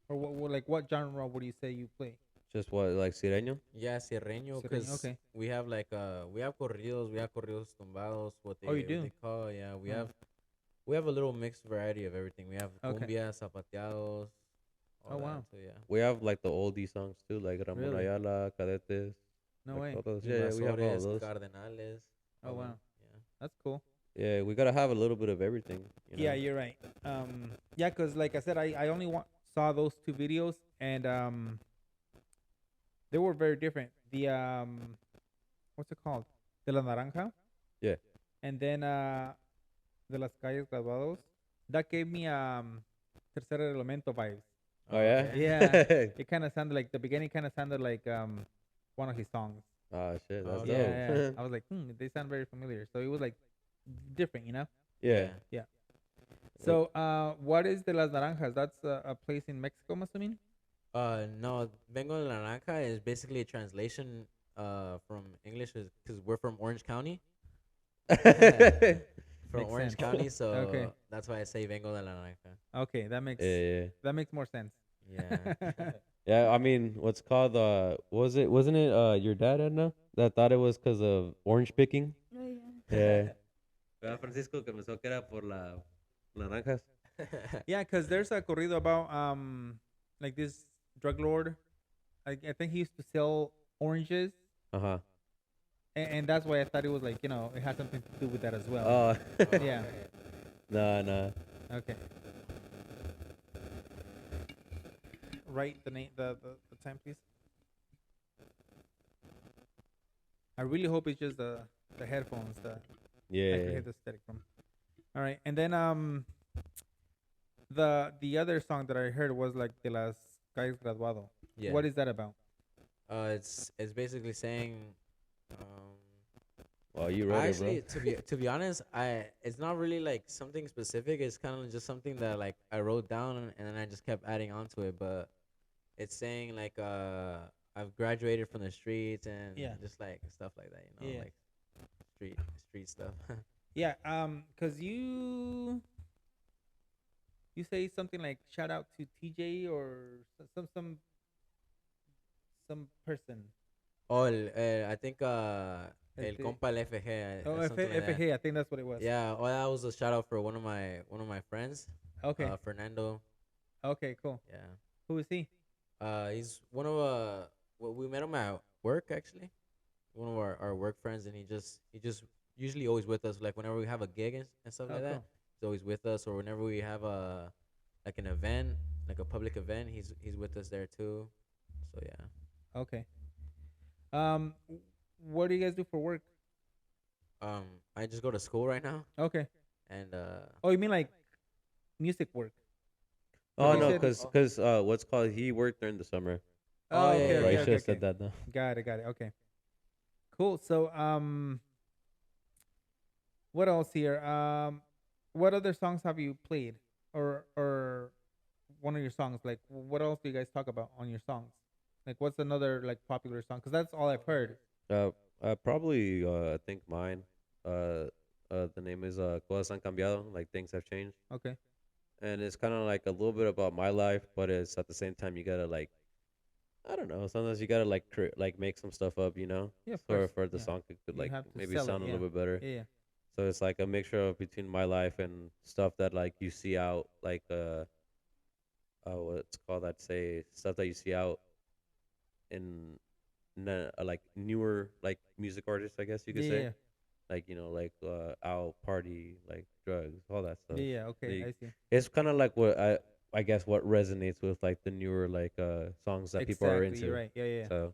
Or like what genre would you say you play? Just what like Sirreno? Yeah, Sirreno, Sirreno, because okay. we have corridos tumbados, Oh, you what do. they call, yeah. Hmm. We have a little mixed variety of everything. We have Okay. cumbia, zapateados, Oh all that. wow. So yeah, We have like the oldie songs too, like Ramon Really? Ayala, Cadetes, No like way. all those. Yeah, we have all invasores, those. cardenales, Oh all that. wow. Yeah. That's cool. Yeah, we gotta have a little bit of everything. Yeah, you're right. Yeah, cause like I said, I only saw those two videos, and they were very different. The what's it called? De la Naranja, Yeah. and then de las calles graduados. That gave me Tercer Elemento vibes. Oh Oh, yeah. okay. Yeah, it kind of sounded like the beginning. Kind of sounded like one of his songs. Oh shit, Oh, that's okay. Yeah, yeah. dope. I was like, they sound very familiar. So it was like different. Yeah. Yeah. So what is de las Naranjas? That's a place in Mexico, I'm assuming. No, Vengo de la Naranja is basically a translation from English because we're from Orange County. From Makes Orange sense. County, so Okay. that's why I say Vengo de la Naranja. Okay, that makes Yeah. that makes more sense. Yeah. Yeah, I mean, what's called wasn't it your dad, Edna, that thought it was because of orange picking? Oh, yeah. Yeah. Francisco que pensó que era por la naranjas. Yeah, because there's a corrido about like this drug lord. I think he used to sell oranges, Uh-huh. and that's why I thought it was like it had something to do with that as well. Oh. Yeah. Nah. Okay. Write the name, the time, please. I really hope it's just the headphones that I can Yeah. hear the static from. All right, and then the other song that I heard was like de las calles graduado. Yeah. What is that about? It's basically saying, um, Well, you read it, bro. actually to be honest, it's not really like something specific. It's kind of just something that like I wrote down and then I just kept adding on to it. But it's saying like I've graduated from the streets and Yeah. just like stuff like that. Yeah. Like street stuff. Yeah, cause you say something like shout out to TJ or some person. Oh, I think el Este- compa el FG, Oh, something like that. FG, I think that's what it was. Yeah, well, that was a shout out for one of my friends, Okay. Fernando. Okay. Cool. Yeah. Who is he? He's one of well, we met him at work actually, one of our work friends, and he just usually always with us. Like whenever we have a gig and stuff Oh, like that, cool. he's always with us. Or whenever we have a like an event, like a public event, he's with us there too. So yeah. Okay. Um, what do you guys do for work? I just go to school right now, Okay. and Oh, you mean like music work? Oh you no, said- cause what's called he worked during the summer. Oh, yeah, okay, yeah, Right, okay, you should okay, have said okay. that. No. Got it. Okay. Cool. So, what else here? what other songs have you played, or one of your songs? Like, what else do you guys talk about on your songs? Like, what's another like popular song? Because that's all I've heard. Uh, probably I think mine. Uh, the name is Cosas han cambiado. Like things have changed, Okay. and it's kind of like a little bit about my life, but it's at the same time you gotta like I don't know. Sometimes you gotta like like make some stuff up, you know, Yeah, of for course. the Yeah. song could You like have to maybe sell it. sound a Yeah. little bit better. Yeah. Yeah. So it's like a mixture of between my life and stuff that like you see out like what's called that say stuff that you see out in like newer like music artists, I guess you could Yeah. say. Yeah. Like like out party like drugs all that stuff. Yeah. Yeah. Okay. Like, I see. it's kind of like what I guess what resonates with like the newer like songs that people are Exactly. You're into. right. Yeah. Yeah. So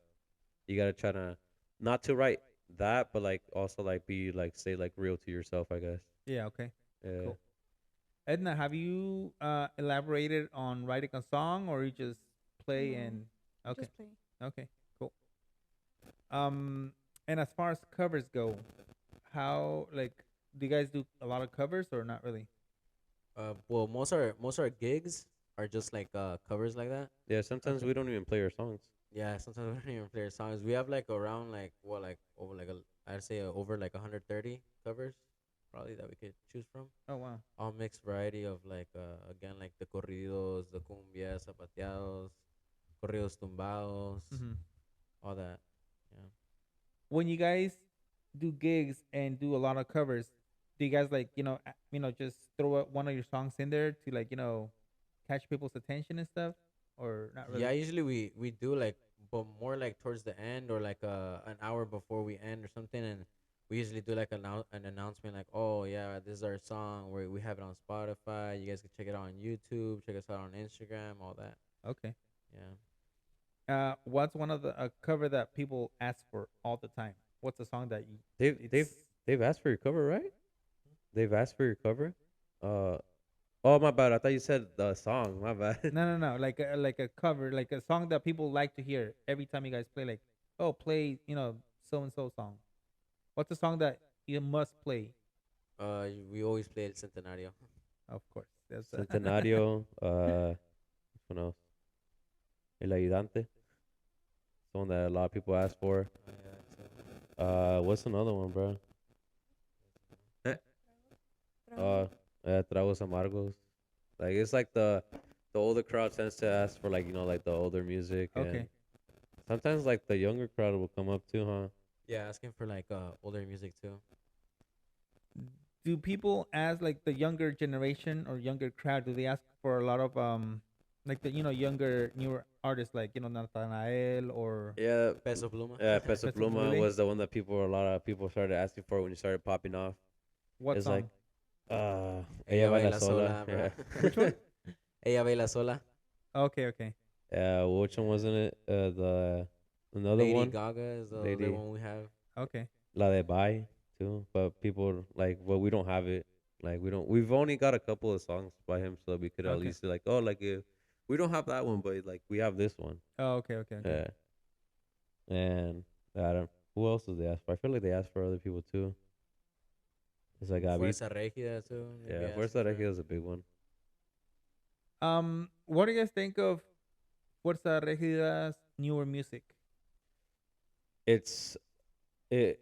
you gotta try to not to write that, but like also like be like stay like real to yourself, I guess. Yeah. Okay. Yeah. Cool. Edna, have you elaborated on writing a song, or you just play No, and okay, just play. okay, cool. And as far as covers go, how like do you guys do a lot of covers or not really? Well, most our gigs are just like covers like that. Yeah. Sometimes Okay. we don't even play our songs. Yeah, sometimes we don't even play our songs. We have like around like what like over like I'd say over like 130 covers, probably that we could choose from. Oh wow. All mixed variety of like again like the corridos, the cumbias, zapateados, corridos tumbados, Hmm. all that. Yeah. When you guys do gigs and do a lot of covers, do you guys like just throw one of your songs in there to like catch people's attention and stuff, or not Yeah, really? usually we do like, but more like towards the end or like an hour before we end or something, and we usually do like an announcement like, oh yeah, this is our song. We have it on Spotify. You guys can check it out on YouTube. Check us out on Instagram. All that. Okay. Yeah. What's one of the cover that people ask for all the time? What's a song that you? They've It's they've they've asked for your cover, right? They've asked for your cover. Uh oh, my bad. I thought you said the song. My bad. no, like a cover, like a song that people like to hear every time you guys play. Like, oh, play so and so song. What's a song that you must play? We always play El Centenario. Of course, that's Centenario. What else? El Ayudante. Someone that a lot of people ask for. What's another one, bro? Uh, Tragos Amargos. Like it's like the older crowd tends to ask for like like the older music, okay. and sometimes like the younger crowd will come up too, huh? Yeah, asking for like older music too. Do people ask like the younger generation or younger crowd? Do they ask for a lot of like the younger newer artists like Nathanael or Yeah, Peso Pluma. Peso Peso Pluma Really? was the one that a lot of people started asking for when you started popping off. What It's like song? Ella Ella Baila baila Sola. sola, bro. Yeah. Which one? Ella baila sola. Okay, okay. Which one wasn't it? The another Lady one, Gaga is the other Lady one we have. Okay. La de Bye too. But people like, well, we don't have it. Like we don't. We've only got a couple of songs by him, so we could at Okay. least be like, oh, like if we don't have that one, but like we have this one. Oh, okay, okay, okay. Yeah. And I don't. Who else did they ask for? I feel like they asked for other people too. It's like Abit. Fuerza Regida too. they be Yeah, asking Fuerza for. Regida is a big one. What do you guys think of Fuerza Regida's newer music? It's it.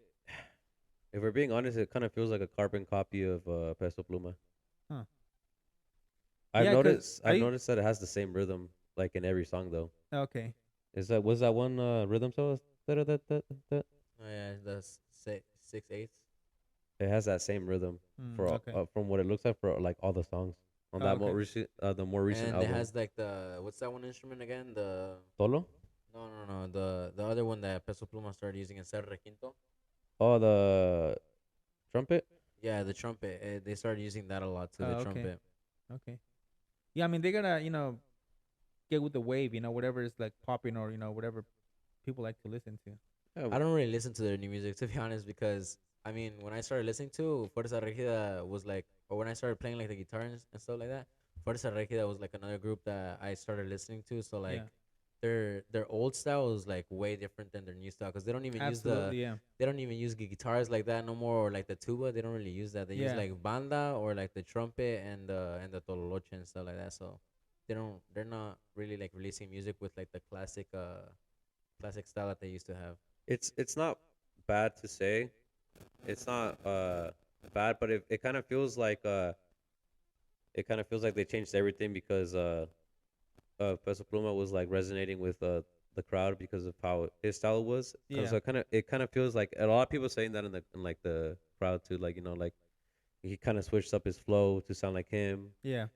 If we're being honest, it kind of feels like a carbon copy of Peso Pluma. Huh. I've Yeah, 'cause noticed. I've I noticed that it has the same rhythm, like in every song, though. okay. Was that one rhythm song? It Oh yeah, that's 6/8. has that same rhythm Okay. from what it looks like for like all the songs on Oh, that more okay. recent the more recent And album. it has like the what's that one instrument again? The Tolo? no the other one that Peso Pluma started using in Ser Requinto. Oh, the trumpet. Yeah, the trumpet. They started using that a lot too. The Okay. trumpet. Okay. Yeah, I mean they gotta get with the wave, whatever is like popping or whatever people like to listen to. Yeah, I don't really listen to their new music to be honest because I mean when I started listening to Fuerza Regida was like, or when I started playing like the guitar and stuff like that, Fuerza Regida was like another group that I started listening to. So like Yeah. their old style is like way different than their new style because Absolutely, yeah. they don't even use guitars like that no more, or like the tuba. They don't really use that. They use Yeah. like banda or like the trumpet and the tololoche and stuff like that. So they're not really like releasing music with like the classic style that they used to have. It's not bad to say. It's not bad, but it kind of feels like they changed everything because Peso Pluma was like resonating with the crowd because of how his style was. Yeah. So it kind of feels like a lot of people saying that in like the crowd too, like like he kind of switched up his flow to sound like him, Yeah.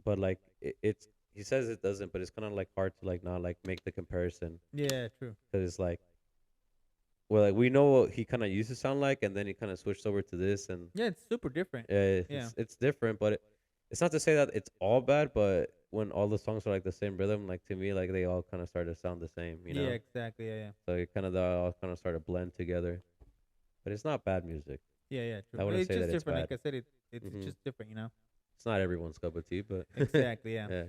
but like it's he says it doesn't, but it's kind of like hard to like not like make the comparison Yeah, true. because it's like well like we know what he kind of used to sound like, and then he kind of switched over to this, and Yeah, it's super different. it's Yeah. it's different, but it's not to say that it's all bad, but when all the songs are like the same rhythm, like to me, like they all kind of start to sound the same, you know. Yeah, exactly. Yeah, So it kind of they all kind of start to blend together, but it's not bad music. yeah. Yeah, true. I wouldn't It's say just that it's different. Like bad. I said, it's Mhm. just different, It's not everyone's cup of tea, but Exactly, yeah. yeah.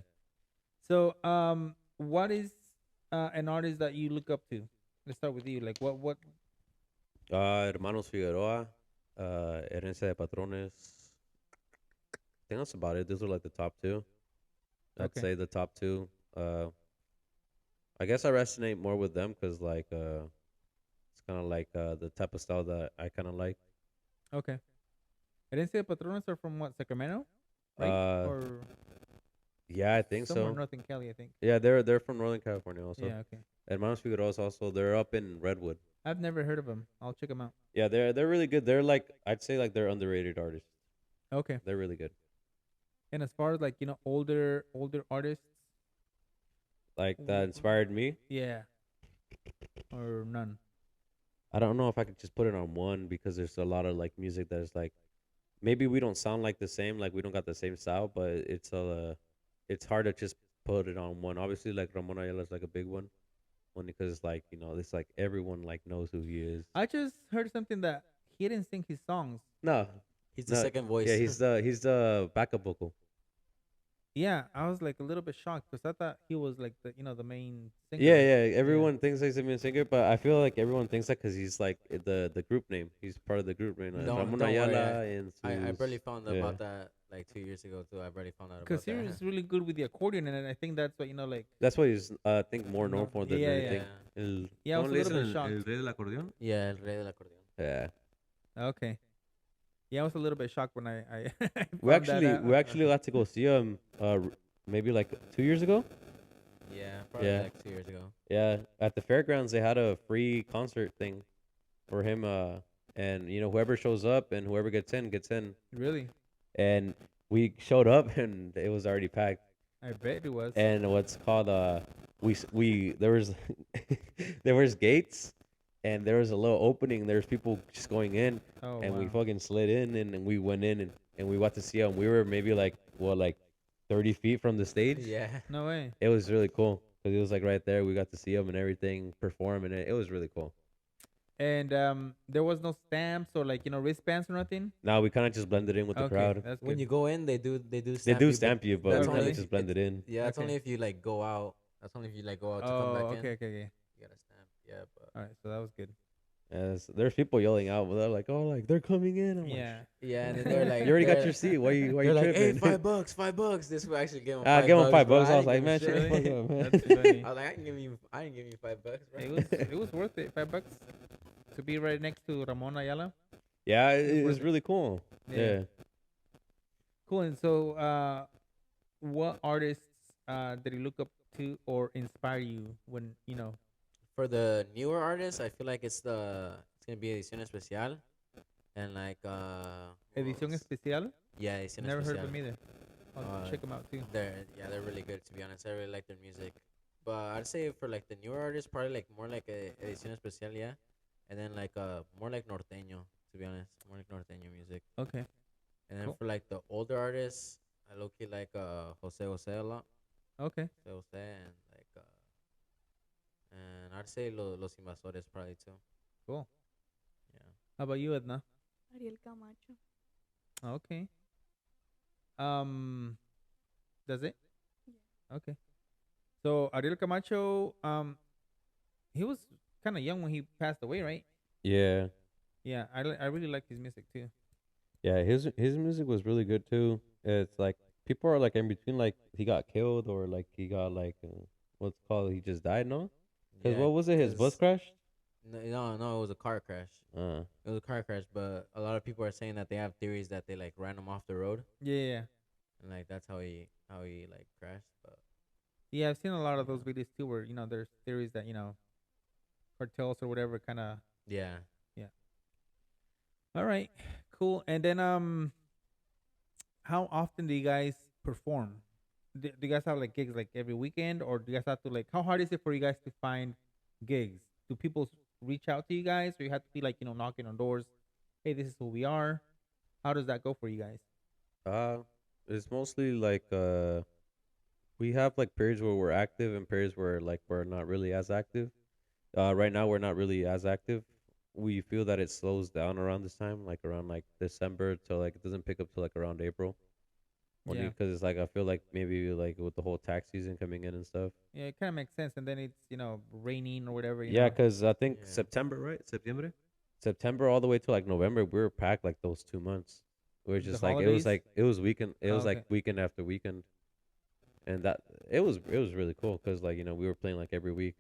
So, what is an artist that you look up to? Let's start with you. Like, what? Hermanos Figueroa, Herencia de Patrones. I think that's about it. Those are like the top two. I'd Okay. say the top two. I guess I resonate more with them because like it's kind of like the type of style that I kind of like. Okay. Herencia de Patrones are from what? Sacramento, right? Uh, Or yeah, I think somewhere so. north in Cali, I think. Yeah, they're from Northern California also. Yeah. Okay. Hermanos Figueroa also they're up in Redwood. I've never heard of them. I'll check them out. Yeah, they're really good. They're like I'd say like they're underrated artists. Okay. They're really good. And as far as like older artists, Like that inspired me. yeah, or none. I don't know if I could just put it on one because there's a lot of like music that's like maybe we don't sound like the same, like we don't got the same style, but it's hard to just put it on one. Obviously, like Ramon Ayala is like a big one, only because like it's like everyone like knows who he is. I just heard something that he didn't sing his songs. No, He's the no, second voice. yeah, he's the backup vocal. Yeah, I was like a little bit shocked because I thought he was like the main singer. Yeah. Everyone thinks he's a main singer, but I feel like everyone thinks that because he's like the group name. He's part of the group name. Don't- Ramon don't worry, Ayala and I barely found out yeah. about that like 2 years ago too. I barely found out Because about he that. was really good with the accordion, and I think that's what like. That's what he's I think more known No, for than yeah, anything. Yeah, I was a ¿cómo le little dicen bit shocked. el rey del acordeón? Yeah, el rey del acordeón. Yeah. Okay. Yeah, I was a little bit shocked when I We found that actually out. we actually got to go see him maybe like 2 years ago. Yeah, probably Yeah. like 2 years ago. Yeah, at the fairgrounds they had a free concert thing for him and whoever shows up and whoever gets in. Really, And we showed up and it was already packed. I bet it was. And what's called we there was there was gates and there was a little opening. There's people just going in Oh, and we wow. fucking slid in and we went in and we got to see him. We were maybe like 30 feet from the stage. Yeah. No way. It was really cool because it was like right there. We got to see him and everything perform, and it was really cool. And there was no stamps or like wristbands or nothing. Now we kind of just blended in with the Okay, crowd. that's When good. you go in, they do They stamp do you, but stamp you, but that's we only kind if of just blended in. yeah, that's Okay. only if you like go out. That's only if you like go out to come Oh, back okay, in. okay. You gotta stamp. Yeah, but All right, so that was good. There's people yelling out, but they're like, "Oh, like they're coming in." I'm Yeah. yeah, and then they're like, you already got they're- your seat. Why you They're like, hey, tripping? $5. This will actually give him. Give him $5. bro. I was like, didn't man, give him shut the shit." fuck up, man. That's funny. I was like, I didn't give you $5, bro. It was worth it. $5 to be right next to Ramon Ayala. Yeah, It's it was worth it. really cool. Yeah. Yeah. Cool. And so, what artists did you look up to or inspire you when For the newer artists, I feel like it's gonna be Edición Especial, and like who Edición else? Especial? Yeah, Edición Never heard Especial. of them either. I'll Uh, check them out too. They're really good, to be honest. I really like their music. But I'd say for like the newer artists, probably like more like Edición Especial, yeah, and then like more like Norteno, to be honest, more like Norteno music. Okay. And then Cool. for like the older artists, I low key like Jose a lot. Okay. Jose and like and I'd say Los Invasores probably too. Cool. Yeah. How about you, Edna? Ariel Camacho. Okay. Does it? Yeah. Okay. So Ariel Camacho, he was kind of young when he passed away, right? Yeah, Yeah, I really like his music too. yeah. His music was really good too. It's like people are like in between, like he got killed or like he got like what's it called, he just died. No, because Yeah, what was it? His bus cause crashed. no, it was a car crash. Uh, It was a car crash, but a lot of people are saying that they have theories that they like ran him off the road, Yeah, yeah, yeah. and like that's how he like crashed. But Yeah, I've seen a lot of those yeah, videos too, where there's theories that cartels or whatever kind of. yeah. Yeah. All right, cool. And then how often do you guys perform? Do you guys have like gigs like every weekend, or do you guys have to like? How hard is it for you guys to find gigs? Do people reach out to you guys, or you have to be like knocking on doors? Hey, this is who we are. How does that go for you guys? uh, it's mostly like we have like periods where we're active and periods where like we're not really as active. Right now we're not really as active. We feel that it slows down around this time, like around like December till like it doesn't pick up till like around April. Only Yeah, because it's like I feel like maybe like with the whole tax season coming in and stuff. yeah, it kind of makes sense. And then it's raining or whatever. Yeah, because I think Yeah. September, right? September. September all the way to like November, we were packed like those 2 months. We were The just like it was holidays. like it was weekend. It Oh, was like okay, weekend after weekend, and that it was really cool because like we were playing like every week,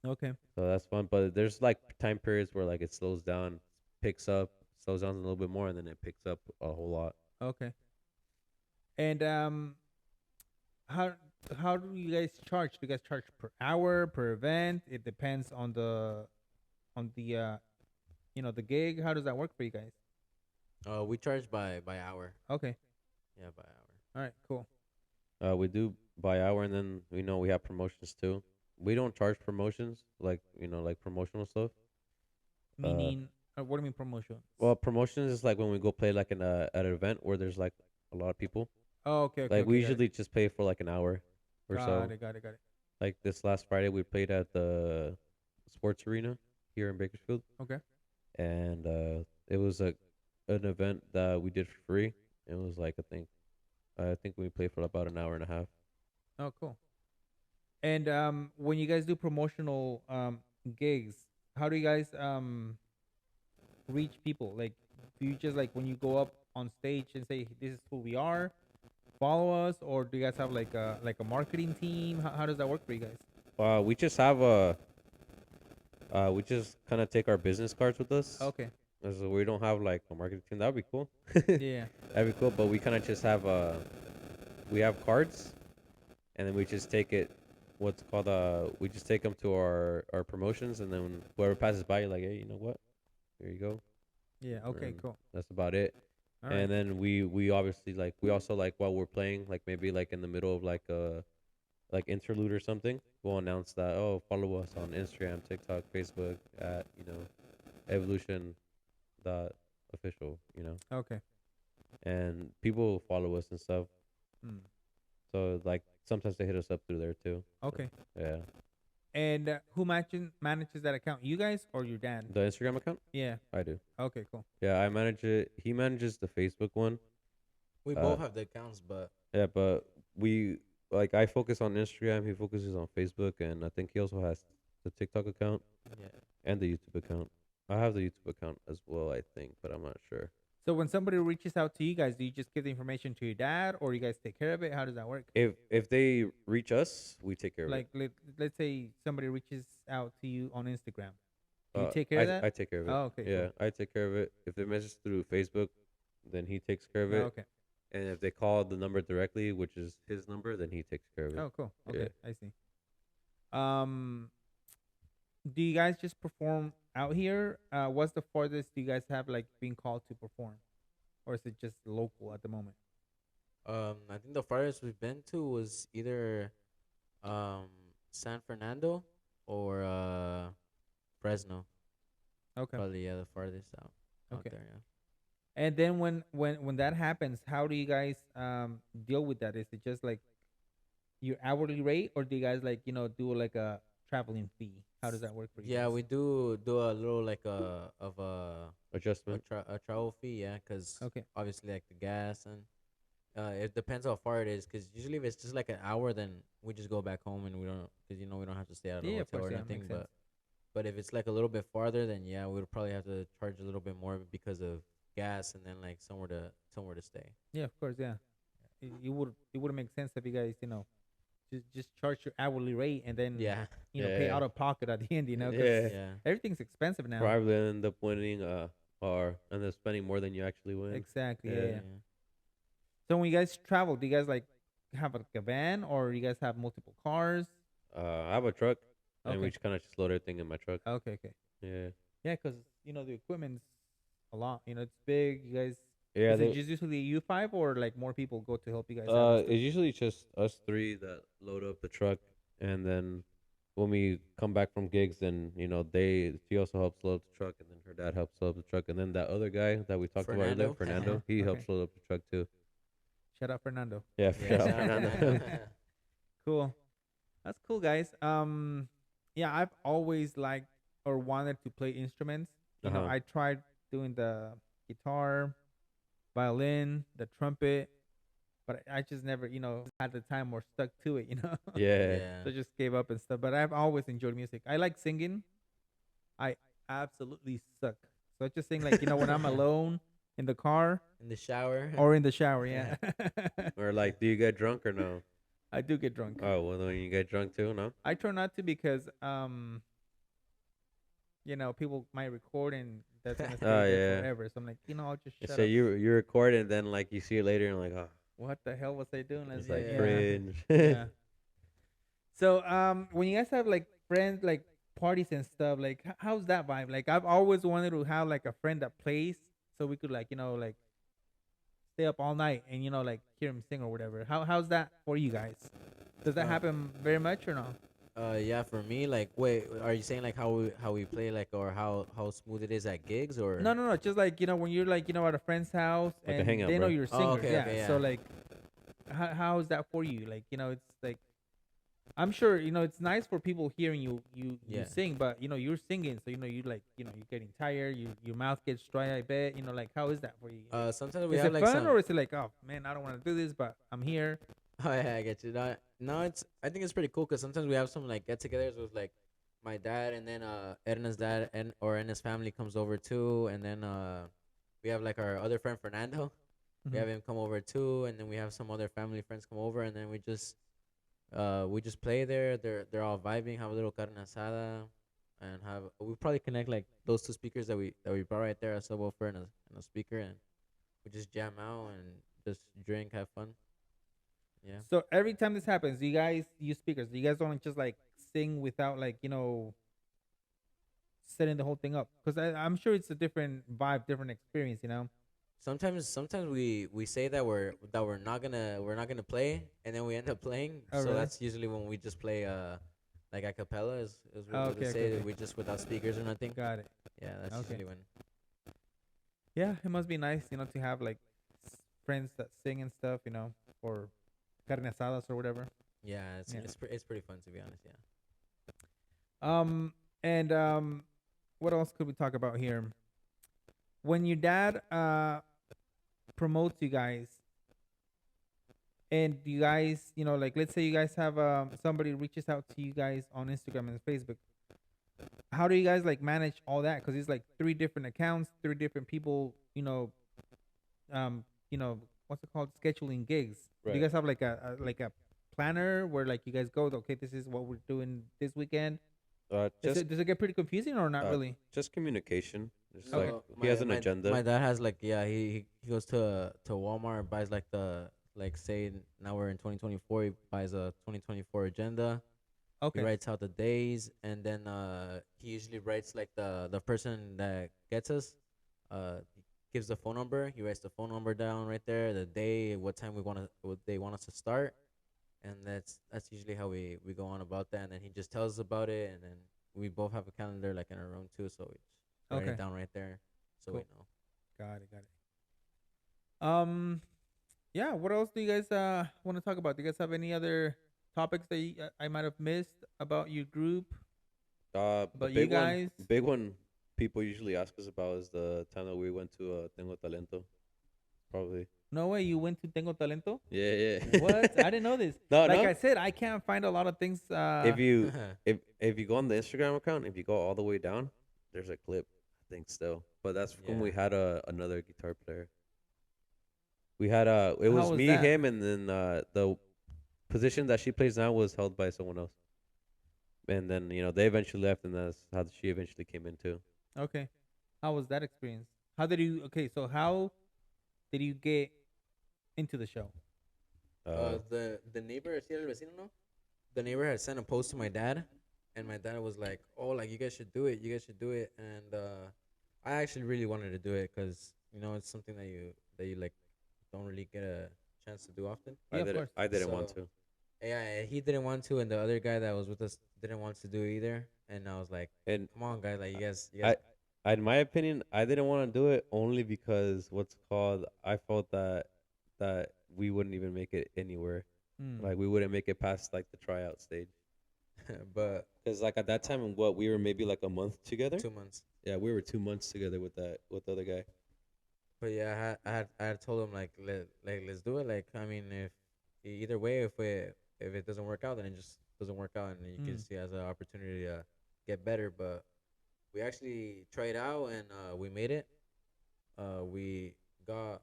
okay, so that's fun. But there's like time periods where like it slows down, picks up, slows down a little bit more, and then it picks up a whole lot. okay. And how how do you guys charge? Do you guys charge per hour, per event? It depends on the gig. How does that work for you guys? We charge by hour. Okay, Yeah, by hour. all right, cool. We do by hour, and then we have promotions too. We don't charge promotions like like promotional stuff. Uh, Meaning, what do you mean promotions? well, promotions is like when we go play like in at an event where there's like a lot of people. Oh, okay, okay, Like we okay, got it, usually just pay for like an hour or got so. it, got it, got it. Like this last Friday, we played at the sports arena here in Bakersfield, Okay, and it was an event that we did for free. It was like I think we played for about an hour and a half. oh, cool. And when you guys do promotional gigs, how do you guys reach people? Like, do you just like when you go up on stage and say this is who we are, follow us, or do you guys have like a marketing team? How does that work for you guys? We just have a we just kind of take our business cards with us. Okay, So we don't have like a marketing team. That'd be cool. yeah, That'd be cool. But we kind of just have we have cards, and then we just take it. What's called we just take them to our promotions, and then whoever passes by, you're like, hey, you know what? Here you go. yeah. Okay, And cool. that's about it. All right. And then we obviously like we also like while we're playing, like maybe like in the middle of like a like interlude or something, we'll announce that, oh, follow us on Instagram, TikTok, Facebook at Evolution dot official, Okay. and people follow us and stuff. Mm. So like sometimes they hit us up through there too. So, Okay. yeah. And who manages that account? You guys or your dad? The Instagram account, Yeah. I do. Okay. Cool. Yeah, I manage it. He manages the Facebook one. We Uh, both have the accounts, but Yeah, but we like I focus on Instagram. He focuses on Facebook, and I think he also has the TikTok account yeah. and the YouTube account. I have the YouTube account as well, I think, but I'm not sure. So when somebody reaches out to you guys, do you just give the information to your dad, or you guys take care of it? How does that work? If they reach us, we take care of Like it. let's say somebody reaches out to you on Instagram, do you take care I of that? I take care of it. Oh, okay, cool. Yeah, I take care of it. If they message through Facebook, then he takes care of Oh, it. okay. And if they call the number directly, which is his number, then he takes care of it. Oh, cool. Yeah. Okay, I see. Do you guys just perform out here? What's the farthest you guys have like being called to perform, or is it just local at the moment? I think the farthest we've been to was either um San Fernando or Fresno. Okay. Probably the farthest out Okay. there. Yeah. And then when that happens, how do you guys deal with that? Is it just like your hourly rate, or do you guys like do like a traveling fee? How does that work for you Yeah, guys? we do a little like a Adjustment. travel fee. Yeah, because Okay. obviously like the gas and It depends how far it is, because usually if it's just like an hour, then we just go back home and we don't, because we don't have to stay at a Yeah, of hotel course. or Yeah, anything. makes sense. But if it's like a little bit farther, then yeah, we would probably have to charge a little bit more because of gas and then like somewhere to stay. Yeah, of course. Yeah, it would make sense if you guys just charge your hourly rate and then Yeah, pay Yeah. out of pocket at the end. Because Yeah. yeah, everything's expensive now. Probably end up winning or end up spending more than you actually win. Exactly. Yeah, Yeah. yeah. So when you guys travel, do you guys like have like a van or you guys have multiple cars? I have a truck, and we Okay. just kind of just load everything in my truck. Okay. Okay. Yeah. Yeah, because the equipment's a lot. It's big. You guys. Yeah. Is it just usually you five or like more people go to help you guys out? and It's usually just us three that load up the truck, and then when we come back from gigs, then she also helps load up the truck, and then her dad helps load up the truck, and then that other guy that we talked about earlier, Fernando. Fernando, he Okay. helps load up the truck too. Shout out Fernando. Yeah, Yeah, shout out shout out Fernando. Cool. That's cool, guys. Yeah, I've always liked or wanted to play instruments. Uh-huh. I tried doing the guitar, violin, the trumpet, but I just never, had the time or stuck to it. Yeah. yeah. So I just gave up and stuff. But I've always enjoyed music. I like singing. I absolutely suck. So I just sing like, when I'm alone in the car In the shower. or in the shower. Yeah. Or like, do you get drunk or no? I do get drunk. Oh, well, then you get drunk too, no? I try not to because people might record and that's gonna stay Oh, there yeah. forever. So I'm like, I'll just shut So up. you record and then like you see it later and like, oh, What the hell was I doing? it's Yeah, like yeah. cringe. Yeah. So when you guys have like friends like parties and stuff, like how's that vibe? Like I've always wanted to have like a friend that plays so we could like like stay up all night and like hear him sing or whatever. How's that for you guys? Does that Uh, happen very much or no? Yeah, for me, like, wait, are you saying like how we play, like, or how smooth it is at gigs, or? No. Just like when you're like at a friend's house Like a and hangout, they know bro. you're Oh, singers. okay, Yeah. okay, So yeah. like, how is that for you? Like it's like, I'm sure it's nice for people hearing you Yeah. sing, but you're singing, so you like you're getting tired. Your mouth gets dry. I bet like how is that for you? Sometimes we Is have it like fun some. or is it like, oh man, I don't want to do this, but I'm here. Oh yeah, I get you. No, I think it's pretty cool because sometimes we have some like get-togethers with like my dad, and then Edna's dad or Edna's family comes over too, and then we have like our other friend Fernando. We Mhm. have him come over too, and then we have some other family friends come over, and then we just play there. They're all vibing, have a little carne asada, and we probably connect like those two speakers that we brought right there, a subwoofer and a speaker, and we just jam out and just drink, have fun. Yeah. So every time this happens, do you guys use speakers? Do you guys don't just like sing without like setting the whole thing up? Because I'm sure it's a different vibe, different experience. Sometimes we say that we're not gonna play, and then we end up playing. Oh, So really? that's usually when we just play like a cappella is what Oh, we okay, would okay, say. okay. We just without speakers or nothing. Got it. Yeah, that's Okay. usually when. Yeah, it must be nice, to have like friends that sing and stuff, or carne asadas or whatever. Yeah, it's Yeah. it's pretty fun, to be honest. Yeah. And what else could we talk about here? When your dad promotes you guys, and you guys, like let's say you guys have somebody reaches out to you guys on Instagram and Facebook. How do you guys like manage all that? Because it's like three different accounts, three different people. What's it called? Scheduling gigs. Do you Right. guys have like a planner where like you guys go? Okay, this is what we're doing this weekend. Just Does it get pretty confusing or not uh, really? just communication. Just Okay. like he has an agenda. My dad has like, yeah, he goes to Walmart, buys like say now we're in 2024, he buys a 2024 agenda. Okay. He writes out the days, and then he usually writes like the person that gets us he gives the phone number. He writes the phone number down right there, the day, what time what they want us to start, and that's usually how we go on about that. And then he just tells us about it, and then we both have a calendar like in our room too, so we just write Okay. it down right there, so we Cool. know. Got it. Yeah. What else do you guys want to talk about? Do you guys have any other topics that I might have missed about your group? The But you guys- big one people usually ask us about is the time that we went to Tengo Talento. Probably No way, you went to Tengo Talento? Yeah, yeah. What? I didn't know this. No, Like no. I said, I can't find a lot of things. If you if you go on the Instagram account, if you go all the way down, there's a clip. I think still, but that's when we Yeah. had another guitar player. We had it How was was me, that? him, and then the position that she plays now was held by someone else. And then they eventually left, and that's how she eventually came into. Okay. How was that experience? How did you? Okay, so how did you get into the show? The neighbor, ¿sí era el vecino, no? The neighbor had sent a post to my dad, and my dad was like, "Oh, like you guys should do it. You guys should do it." And I actually really wanted to do it because it's something that you like don't really get a chance to do often. Yeah, of course. I didn't want So to. yeah, he didn't want to, and the other guy that was with us didn't want to do it either. And I was like, And "Come on, guys! Like you I, guys." in my opinion, I didn't want to do it only because what's called. I felt that we wouldn't even make it anywhere. Hmm. Like we wouldn't make it past like the tryout stage. But Cause like at that time, what we were maybe like a month together. 2 months. Yeah, we were 2 months together with the other guy. But yeah, I had told him like let's do it. Like I mean, if either way, if it doesn't work out, then it just doesn't work out, and you can Mm. see it as an opportunity to get better. But we actually tried out, and we made it. We got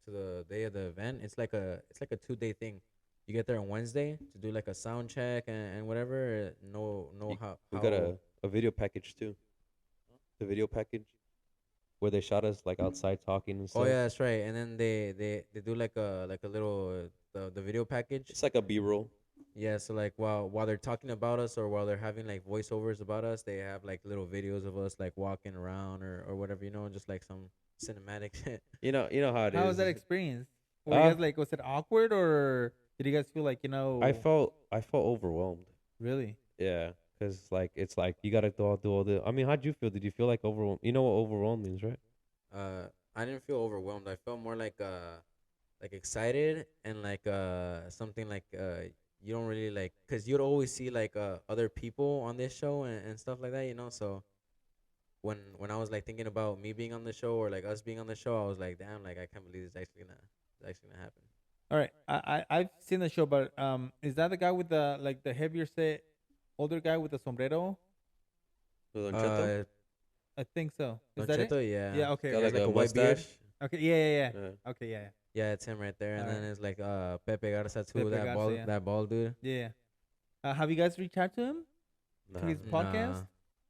to the day of the event. It's like a 2-day thing. You get there on Wednesday to do like a sound check and whatever. Know Y- how We how got a video package too. The video package where they shot us like outside talking and Oh stuff. yeah, that's right. And then they do like a little the video package. It's like a B-roll. Yeah, so like while they're talking about us or while they're having like voiceovers about us, they have like little videos of us like walking around or whatever, just like some cinematic shit. You know how it How was is. that experience? Were you Uh, guys like, was it awkward or did you guys feel like, I felt overwhelmed. really? Yeah, cause like it's like you gotta do all the. I mean, how'd you feel? Did you feel like overwhelmed? You know what overwhelmed means, right? I didn't feel overwhelmed. I felt more like excited and like something like you don't really like because you'd always see like other people on this show and stuff like that, so when I was like thinking about me being on the show or like us being on the show, I was like, damn, like I can't believe it's actually gonna happen. All right. I've seen the show, but is that the guy with the like the heavier set older guy with the sombrero? With Don Uh, I think so. Is Don that it? Cheto, yeah. Yeah, okay. Got He has like like a a white beard. mustache. Okay, yeah, yeah, Yeah. yeah. Okay, yeah, Yeah, it's him right there, and then Alright. it's like Pepe Garza too, Pepe that Garza, bald yeah. that bald dude. yeah. Have you guys reached out to him? Nah, To his podcast?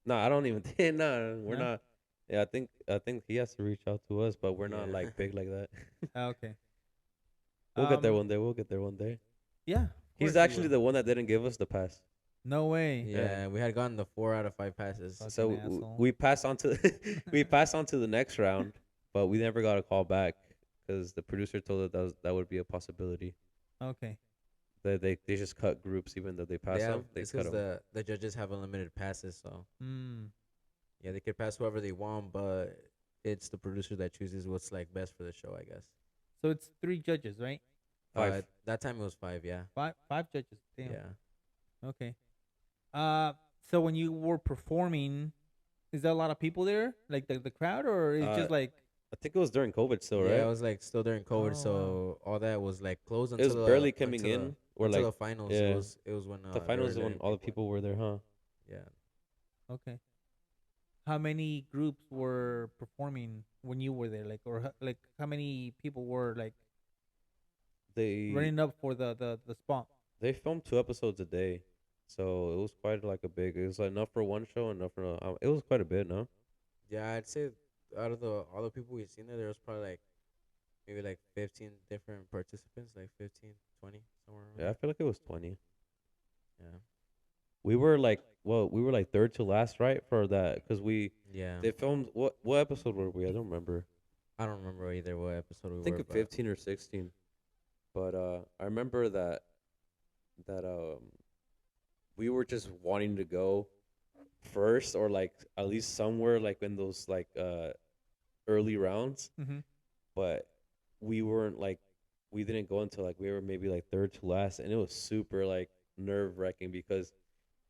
nah, I don't even think. Nah, we're No? not. Yeah, I think he has to reach out to us, but we're not Yeah. like big like that. Okay. We'll get there one day. We'll get there one day. Yeah. of He's course you actually will. the one that didn't give us the pass. No way. Yeah, we had gotten the 4 out of 5 passes. Fucking So asshole. we passed on to we passed on to the next round, but we never got a call back because the producer told us that would be a possibility. Okay. They just cut groups even though they pass them. They It's cut because them. the judges have unlimited passes, so Mm. yeah, they could pass whoever they want, but it's the producer that chooses what's like best for the show, I guess. So it's 3 judges, right? 5. That time it was 5, yeah. Five judges. Damn. Yeah. Okay. So when you were performing, is there a lot of people there, like the crowd, or is it just Uh, like I think it was during COVID still, Yeah, right? it was like still during COVID, Oh, so all that was like closed It was until barely coming until in, or until like the finals. yeah. It was when The they finals were when letting all the people were there, huh? Yeah. okay? How many groups were performing when you were there, like, or like how many people were like They running up for the spot? they filmed 2 episodes a day, so it was quite like a big. It was enough for one show, enough for. It was quite a bit, no? Yeah, I'd say out of all the people we've seen there was probably like maybe like 15 different participants, like 15, 20, somewhere around. Yeah, I feel like it was 20. Yeah. We were like, we were like third to last, right? For that, because Yeah. they filmed what episode were we? I don't remember. I don't remember either what episode we I think were, of 15 or 16. But I remember that we were just wanting to go first or like at least somewhere like in those like early rounds, Mm-hmm. but we weren't like we didn't go until like we were maybe like third to last, and it was super like nerve-wracking because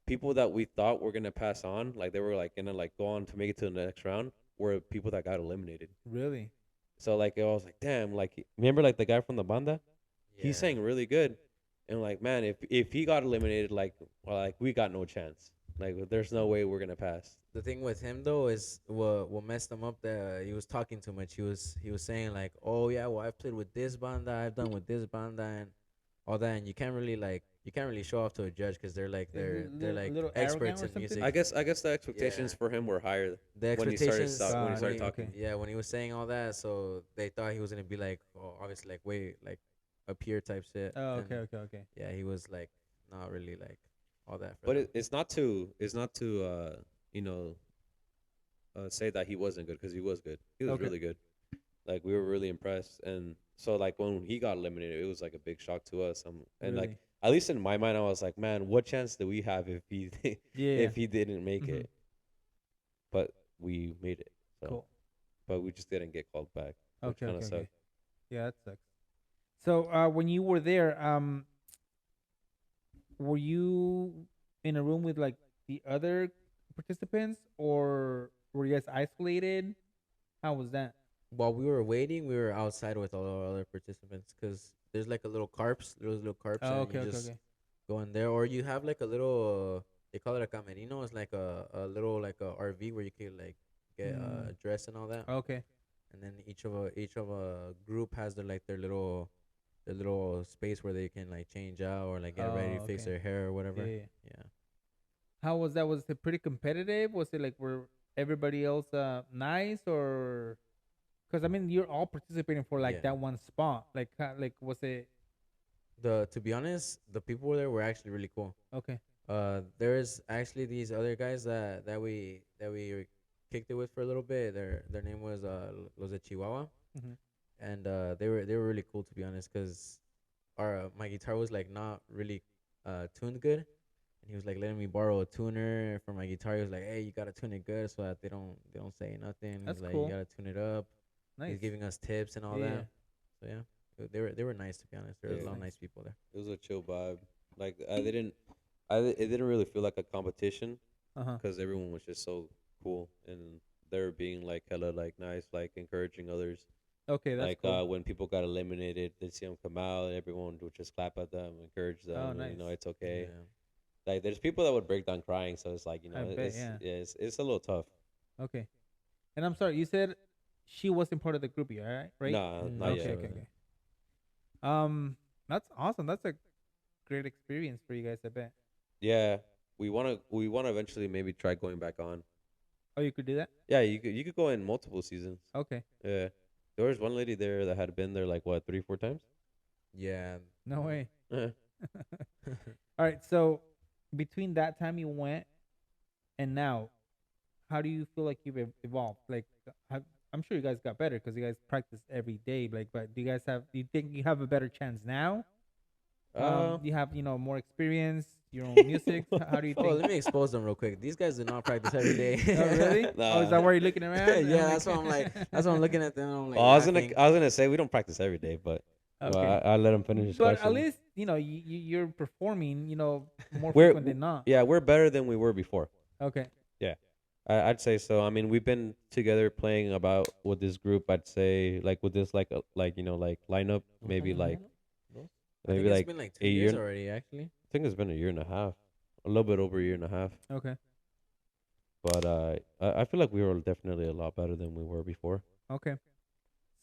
people that we thought were gonna pass on, like they were like gonna like go on to make it to the next round, were people that got eliminated. Really? So like I was like, damn, like remember like the guy from the banda? Yeah. He sang really good, and like man, if he got eliminated, like well, like we got no chance. Like there's no way we're gonna pass. The thing with him though is what messed him up. That he was talking too much. He was saying like, oh yeah, well I've played with this banda, I've done with this banda, and all that. And you can't really show off to a judge because they're like they're A like little experts arrogant or in something? music. I guess the expectations Yeah. for him were higher The when he started expectations when he started okay, talking. okay. yeah, when he was saying all that, so they thought he was gonna be like, oh, obviously like way like up here type shit. Oh, And okay, okay, okay. yeah, he was like not really like all that. For But them. it's not to you know say that he wasn't good because he was good. He was Okay. really good. Like we were really impressed, and so like when he got eliminated, it was like a big shock to us. And like Really? at least in my mind, I was like, man, what chance do we have if he Yeah. if he didn't make Mhm. it? But we made it. So, Cool. but we just didn't get called back, which Okay, kind of okay, okay. sucked. Yeah, that sucks. So, when you were there, were you in a room with like the other participants, or were you guys isolated? How was that? While we were waiting, we were outside with all our other participants because there's like a little carps, those little carps, Oh, and okay, you okay, just okay. go in there, or you have like a little. They call it a camerino. It's like a little like a RV where you can like get Mm. dressed and all that. Okay. And then each of a group has their little space where they can like change out or like get ready to Oh, fix okay. their hair or Yeah, whatever. yeah. Yeah. How was that? Was it pretty competitive? Was it like were everybody else nice, or because I mean you're all participating for like Yeah. that one spot? Like was it The To be honest, the people there were actually really cool. okay? There's actually these other guys that we kicked it with for a little bit. Their name was Los de Chihuahua, Mm-hmm. and they were really cool to be honest, cause our my guitar was like not really tuned good, and he was like letting me borrow a tuner for my guitar. He was like, hey, you gotta tune it good so that they don't say nothing. That's He's like, you cool. gotta tune it up. Nice. He's giving us tips and all Yeah. that. So yeah, they were nice to be honest. There was Yeah. a lot of Nice. nice people there. It was a chill vibe. Like it didn't really feel like a competition Uh huh. because everyone was just so cool and they were being like hella like nice, like encouraging others. Okay, that's Like cool. when people got eliminated, they see them come out, everyone would just clap at them, encourage them. Oh, and, nice. it's okay. Yeah. Like there's people that would break down crying, so it's like I bet, yeah. it's a little tough. Okay. And I'm sorry, you said she wasn't part of the group yet, right? Right? Nah, Mm, not Okay, yet. okay, okay. That's awesome. That's a great experience for you guys, I bet. Yeah, we wanna eventually maybe try going back on. Oh, you could do that? Yeah, you could go in multiple seasons. Okay. Yeah, there was one lady there that had been there like what 3-4 times. Yeah. No way. Eh. All right. So between that time you went and now, how do you feel like you've evolved? Like, I'm sure you guys got better because you guys practice every day. Like, but do you think you have a better chance now? You have, more experience, your own music. How do you Oh, think? let me expose them real quick. These guys do not practice every day. Oh, really? Oh, is that Nah. why you're looking around? Yeah, that's what I'm like. That's what I'm looking at them. I'm like, Oh, laughing. I was gonna say we don't practice every day, but Okay. well, I let him finish his But question. at least, you're performing, more We're frequent than not. yeah, we're better than we were before. Okay. I'd say so. I mean, we've been together playing about with this group. I'd say like with this like like lineup, maybe like I think maybe it's like been like a 2 years year. already, actually. I think it's been a year and a half, a little bit over a year and a half. Okay. But I feel like we were definitely a lot better than we were before. Okay.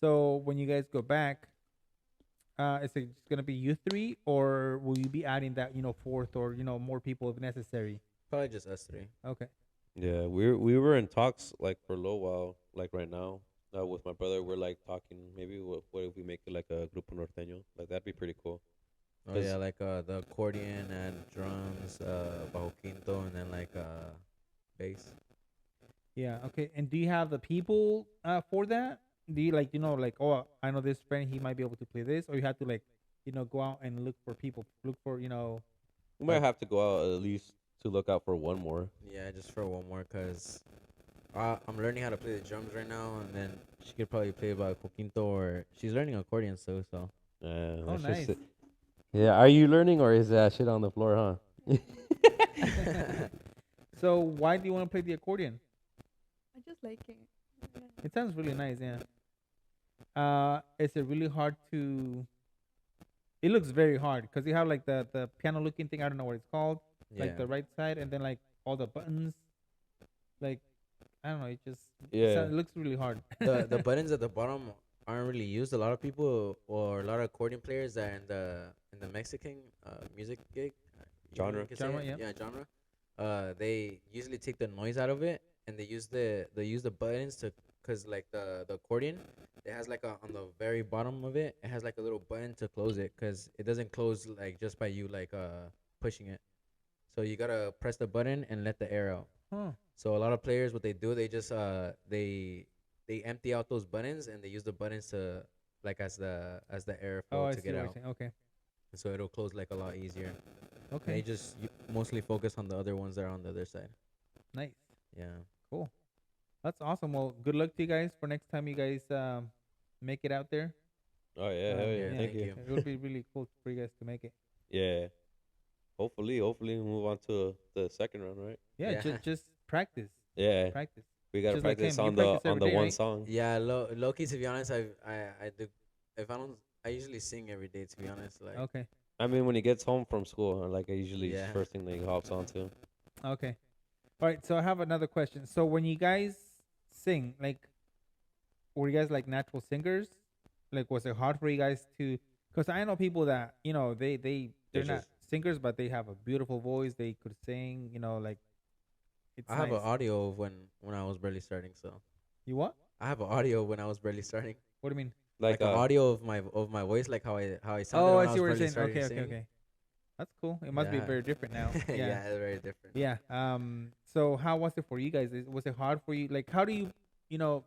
So when you guys go back, is it just gonna be you three, or will you be adding that fourth or more people if necessary? Probably just us three. Okay. Yeah, we were in talks like for a little while, like right now. With my brother, we're like talking. Maybe what if we make it like a Grupo Norteno? Like that'd be pretty cool. Oh 'Cause- yeah, like the accordion and drums, bajo quinto, and then like bass. Yeah. Okay. And do you have the people for that? Do you like oh, I know this friend, he might be able to play this, or you have to like go out and look for people, look for We Like- might have to go out at least to look out for one more. Yeah, just for one more, cause I'm learning how to play the drums right now, and then she could probably play bajo quinto, or she's learning accordion too. So Oh, That's just nice. it. Yeah, are you learning or is that shit on the floor, huh? So why do you want to play the accordion? I just like it. Yeah. It sounds really nice, yeah. Is it really hard to? It looks very hard because you have like the piano looking thing. I don't know what it's called. Like Yeah. the right side, and then like all the buttons. Like I don't know. Yeah. It looks really hard. The buttons at the bottom aren't really used. A lot of people or a lot of accordion players that are in the Mexican music gig, you Genre. can say Genre, it, yeah. yeah, genre. They usually take the noise out of it and they use the buttons to, cause like the accordion, it has like on the very bottom of it, it has like a little button to close it, cause it doesn't close like just by you like pushing it. So you gotta press the button and let the air out. Huh. So a lot of players, what they do, they just they empty out those buttons and they use the buttons to like as the Oh, airflow I to see get what you're out, saying. Okay. and so it'll close like a lot easier. And they Okay. just mostly focus on the other ones that are on the other side. Nice. Yeah. Cool. That's awesome. Well, good luck to you guys for next time you guys make it out there. Oh yeah, hell yeah. Yeah. Yeah, Thank Thank you. you. it would be really cool for you guys to make it. Yeah. Hopefully we move on to the second round, right? Yeah, Yeah. just practice, Yeah. practice. We gotta Just like practice him, you on the practice every day, one right? song. Yeah. Low key, to be honest, I do. If I don't, I usually sing every day. To be honest, like Okay, I mean, when he gets home from school, like I usually Yeah. first thing that he hops onto. okay. All right. So I have another question. So when you guys sing, like, were you guys like natural singers? Like, was it hard for you guys to? Because I know people that They they're not just singers, but they have a beautiful voice. They could sing. Like it's I have an nice. audio of when I was barely starting. So You what? I have an audio when I was barely starting. What do you mean? like Like an audio of my voice, like how I sounded Oh, I when I see was what you're barely saying. starting Okay, to okay, sing. okay. That's cool. It must be Yeah. very different now. Yeah. Yeah, it's very different. Yeah. So how was it for you guys? Was it hard for you? Like, how do you, you know,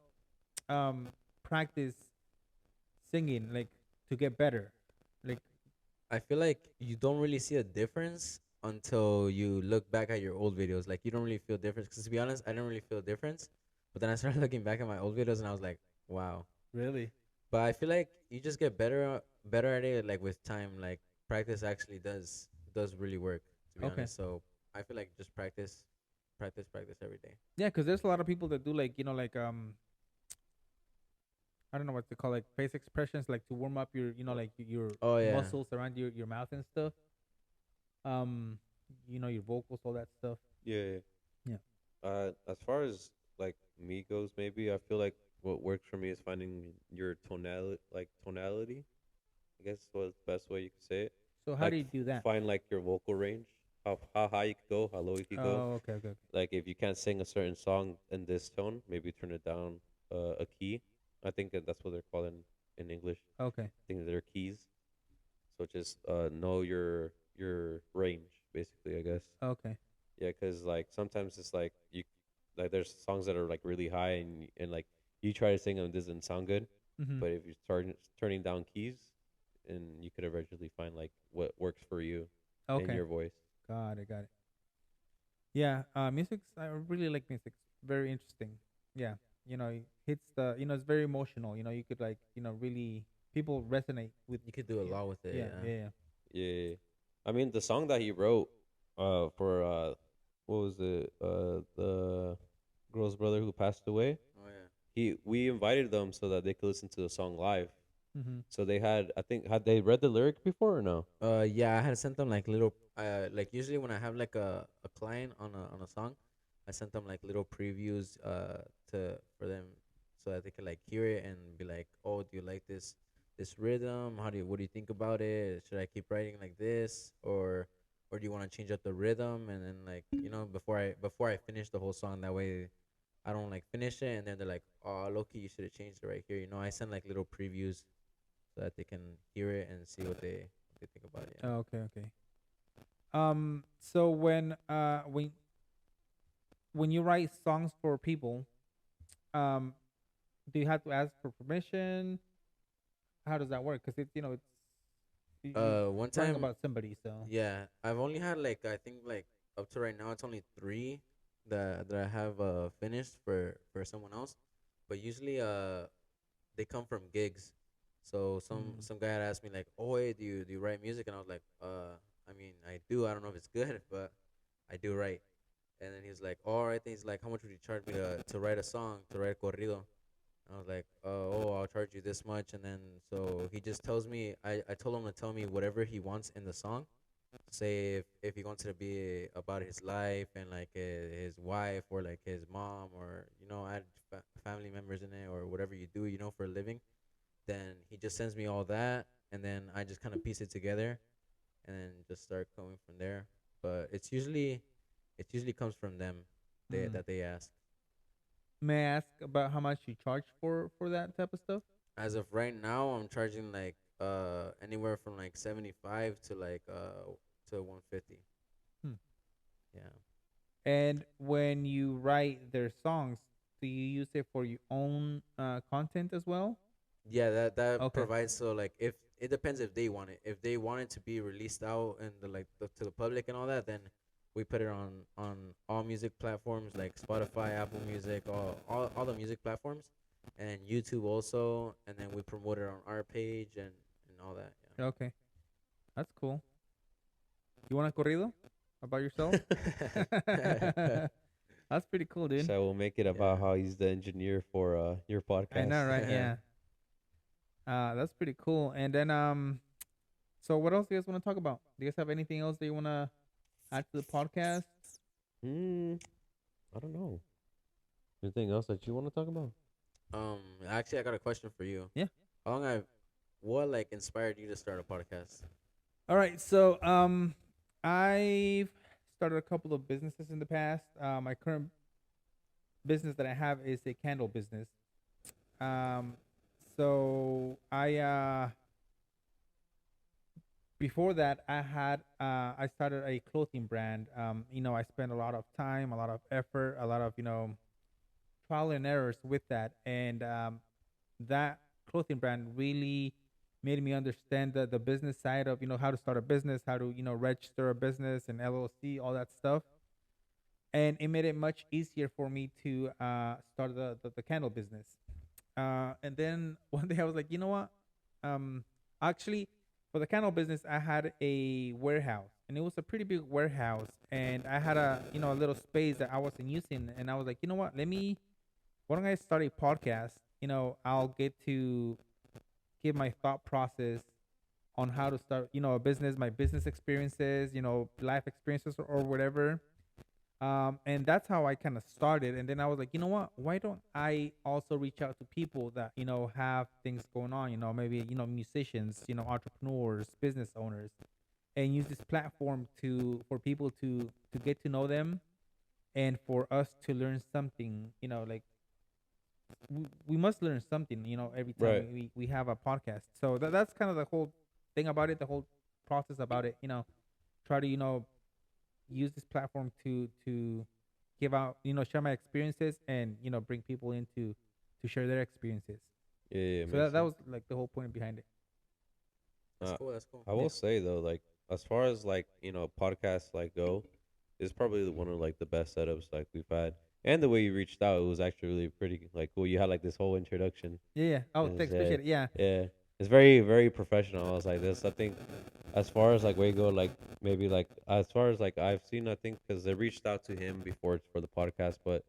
um, practice singing like to get better? Like, I feel like you don't really see a difference until you look back at your old videos. Like you don't really feel difference. Because to be honest, I didn't really feel a difference. But then I started looking back at my old videos and I was like, wow. really? But I feel like you just get better at it like with time. Like practice actually does really work, to be Okay. honest. So I feel like just practice every day. Yeah, because there's a lot of people that do like like I don't know what to call like face expressions like to warm up your like your Oh yeah. muscles around your mouth and stuff. Um, your vocals, all that stuff. yeah. Yeah. As far as like me goes, maybe I feel like what works for me is finding your tonality. I guess was the best way you could say it. So how Like do you do that? find like your vocal range, how high you could go, how low you could go. Oh, okay, okay, okay. Like if you can't sing a certain song in this tone, maybe turn it down a key. I think that's what they're called in English. Okay. I think they're keys. So just know your range basically, I guess. Okay. Yeah, cause like sometimes it's like you like there's songs that are like really high and like you try to sing them, it doesn't sound good. Mm-hmm. But if you start turning down keys, and you could eventually find like what works for you in Okay. your voice. Got it. Got it. Yeah. Music's. I really like music. Very interesting. Yeah. It hits the. It's very emotional. You could like. Really people resonate with. You could do a Yeah. lot with it. Yeah. Yeah. Yeah. Yeah. Yeah, I mean the song that he wrote, for what was it? The girl's brother who passed away. Oh yeah. We invited them so that they could listen to the song live. Mm-hmm. So they had, I think, had they read the lyric before or no? Yeah, I had sent them like little like usually when I have like a client on a song, I sent them like little previews to for them so that they could like hear it and be like, "Oh, do you like this rhythm? What do you think about it? Should I keep writing like this or do you want to change up the rhythm?" And then like, before I finish the whole song, that way I don't like finish it and then they're like, "Oh, Loki, you should have changed it right here." I send like little previews so that they can hear it and see what they think about it. Yeah. Oh, okay. Okay. So when you write songs for people, um, do you have to ask for permission? How does that work? Because it's One writing time, about somebody. So. yeah, I've only had like I think like up to right now it's only three that I have finished for someone else, but usually they come from gigs. So Mm. some guy had asked me like, "Oh, hey, do you write music?" And I was like, I mean, I do. I don't know if it's good, but I do write." And then he was like, "All right." Then he's like, "How much would you charge me to write a song, to write a corrido?" I was like, oh, I'll charge you this much, and then so he just tells me, I told him to tell me whatever he wants in the song. Say if he wants it to be about his life and like his wife or like his mom or add family members in it or whatever you do for a living, then he just sends me all that, and then I just kind of piece it together, and then just start going from there. But it usually comes from them, Mm. that they ask. May I ask about how much you charge for that type of stuff? As of right now, I'm charging like anywhere from like 75 to like to 150. Hmm. Yeah. And when you write their songs, do you use it for your own content as well? Yeah, that Okay. provides, so like if it depends if they want it. If they want it to be released out and to the public and all that, then we put it on all music platforms like Spotify, Apple Music, all the music platforms, and YouTube also, and then we promote it on our page and all that. Okay. That's cool. You want a corrido about yourself? Yeah. That's pretty cool, dude. So we'll make it Yeah. about how he's the engineer for your I know, podcast. right? Yeah. That's pretty cool. And then so what else do you guys want to talk about? Do you guys have anything else that you want to add to the podcast? Hmm. I don't know. Anything else that you want to talk about? Actually, I got a question for you. Yeah. How long I What like inspired you to start a podcast? All right. So I've started a couple of businesses in the past. My current business that I have is a candle business. Um, so I before that I started a clothing brand. I spent a lot of time, a lot of effort, a lot of trial and errors with that, and that clothing brand really made me understand the business side of how to start a business, how to register a business and LLC, all that stuff, and it made it much easier for me to start the candle business. And then one day I was like, you know what? Actually, for the candle business, I had a warehouse, and it was a pretty big warehouse, and I had a little space that I wasn't using, and I was like, you know what? Why don't I start a podcast? I'll get to give my thought process on how to start, a business, my business experiences, life experiences or whatever. And that's how I kind of started. And then I was like, you know what? Why don't I also reach out to people that have things going on? Maybe musicians, entrepreneurs, business owners, and use this platform to for people to get to know them, and for us to learn something. Like we must learn something. Every time Right. we have a podcast. So that's kind of the whole thing about it. The whole process about it. Try to use this platform to give out, share my experiences, and bring people in to share their experiences. Yeah, yeah, So makes that sense. was like the whole point behind it. That's Uh, cool. That's cool. I Yeah. will say though, like as far as like podcasts like go, it's probably one of like the best setups like we've had. And the way you reached out, it was actually really pretty like cool. You had like this whole introduction. Yeah, yeah. Oh, And thanks, yeah, appreciate it. Yeah. yeah, it's very very professional. I was like this. I think as far as like way go, like maybe like as far as like I've seen, I think because they reached out to him before for the podcast, but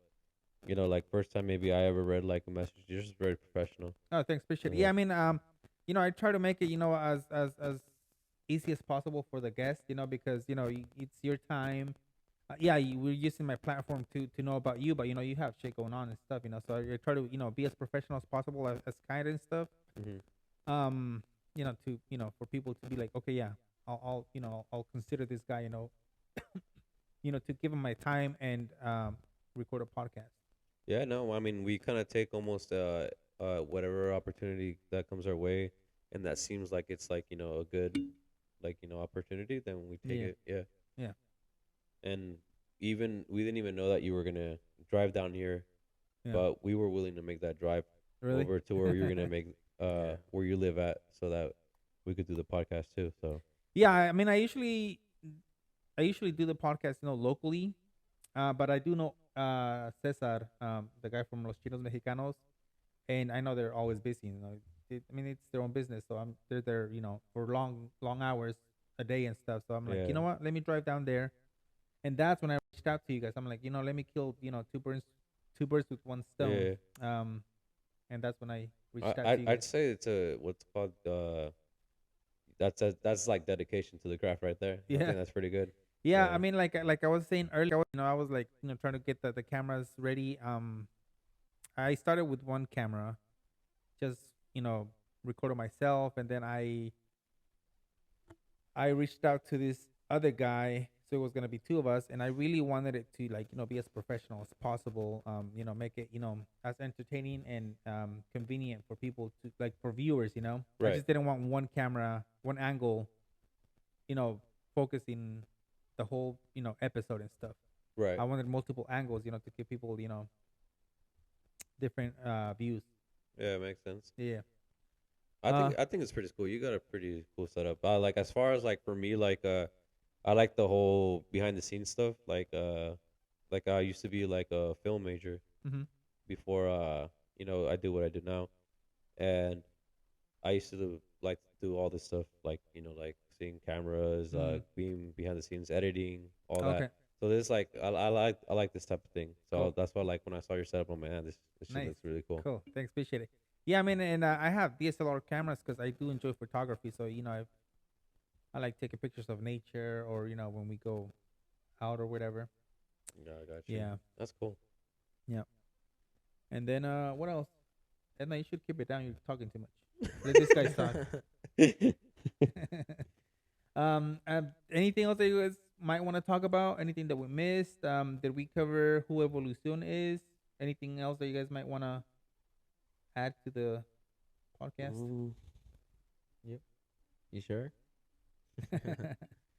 like first time maybe I ever read like a message, you're just very professional. Oh, thanks, appreciate it. Yeah, Yeah, I mean, I try to make it, as easy as possible for the guest, because it's your time. Yeah, we're using my platform to know about you, but you have shit going on and stuff, So I try to be as professional as possible, as kind and stuff. hmm To for people to be like, okay, yeah, I'll consider this guy, to give him my time and record a podcast. yeah. No, I mean we kind of take almost whatever opportunity that comes our way, and that seems like it's like a good like opportunity, then we take Yeah, it. Yeah, yeah, and even we didn't even know that you were gonna drive down here, yeah. but we were willing to make that drive Really? over to where you're gonna make Yeah. where you live at, so that we could do the podcast too. So Yeah, I mean, I usually do the podcast, locally, but I do know Cesar, the guy from Los Chinos Mexicanos, and I know they're always busy. I mean, it's their own business, so they're there, for long, long hours a day and stuff. So I'm like, you yeah, know what? Let me drive down there, and that's when I reached out to you guys. I'm like, let me kill, two birds with one stone. yeah, Um, and that's when I reached out to you I'd guys. say it's a what's called that's like dedication to the craft right there. I Yeah. think that's pretty good. Yeah, Yeah. I mean, like I was saying earlier, I was like, trying to get the cameras ready. I started with one camera, just recorded myself, and then I reached out to this other guy, so it was gonna be two of us, and I really wanted it to like be as professional as possible. Make it as entertaining and convenient for people to like for viewers. I Right. just didn't want one camera, one angle, you know, focusing the whole episode and stuff. Right. I wanted multiple angles, to give people different views. Yeah, it makes sense. Yeah. I think it's pretty cool. You got a pretty cool setup. Like as far as like for me, like I like the whole behind the scenes stuff. Like I used to be like a film major Mhm. before I do what I do now, and I used to like to do all this stuff like like seeing cameras, Mm. being behind the scenes, editing, all Okay. that. So this like I like this type of thing. So Cool. that's why like when I saw your setup, I'm like, man, this shit Nice. looks really cool. Cool. Thanks. Appreciate it. Yeah, I mean, and I have DSLR cameras because I do enjoy photography. So I like taking pictures of nature or when we go out or whatever. Yeah, I got you. Yeah. That's cool. Yeah. And then what else? Edna, you should keep it down. You're talking too much. Let this guy talk. Anything else that you guys might want to talk about? Anything that we missed? Did we cover who Evolucion is? Anything else that you guys might want to add to the podcast? Mm, You sure?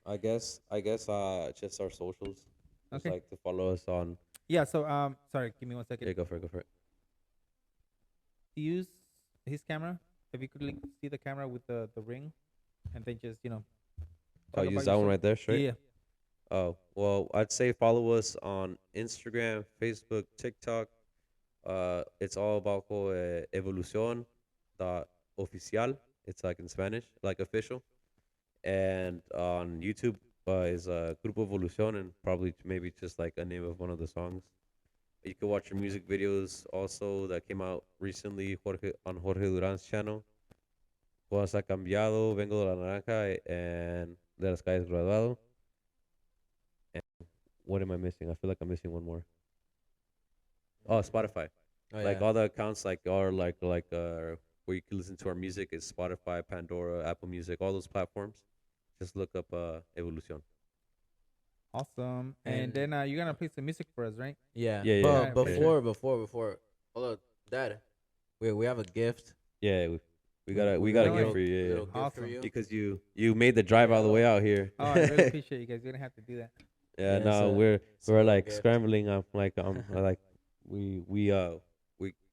I guess just our socials. Just Okay. like to follow us on. Yeah. So sorry. Give me 1 second. Yeah, go for it. Go for it. Use his camera. If you could like, see the camera with the ring, and then just I'll talk use about that one yourself. right there, straight. Yeah. Oh well, I'd say follow us on Instagram, Facebook, TikTok. It's all about Evolucion dot oficial. It's like in Spanish, like official. And on YouTube is Grupo Evolucion, and probably maybe just like a name of one of the songs. You can watch your music videos also that came out recently on Jorge Duran's channel. Juan se ha cambiado, Vengo de la Naranja, and De las Calles Graduado. And what am I missing? I feel like I'm missing one more. Oh, Spotify. Oh, Like yeah. all the accounts like are like where you can listen to our music is Spotify, Pandora, Apple Music, all those platforms. Just look up Evolucion. Awesome. And And- then you're gonna play some music for us, right? Yeah. Yeah, But yeah. before, hold up, Dad. We have a gift. Yeah, we got we a got a gift little- for you. Yeah, Little gift Awesome. for you. because you made the drive all the way out here. Oh, I really appreciate you guys. You didn't have to do that. Yeah, Yeah, no, it's a we're small like gift. scrambling. I'm like like we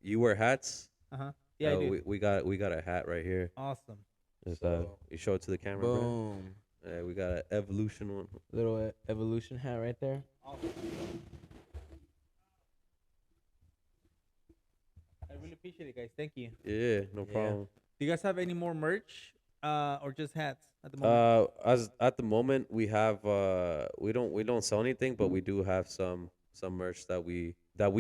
you wear hats. Yeah, I So do. we got a hat right here. Awesome. Just So, you show it to the camera. Bro. Boom. Yeah, we got an evolution one. Little evolution hat right there. Awesome. I really appreciate it, guys. Thank you. Yeah, no Yeah. problem. Do you guys have any more merch, or just hats at the moment? As at the moment we have we don't sell anything, but we do have some merch that we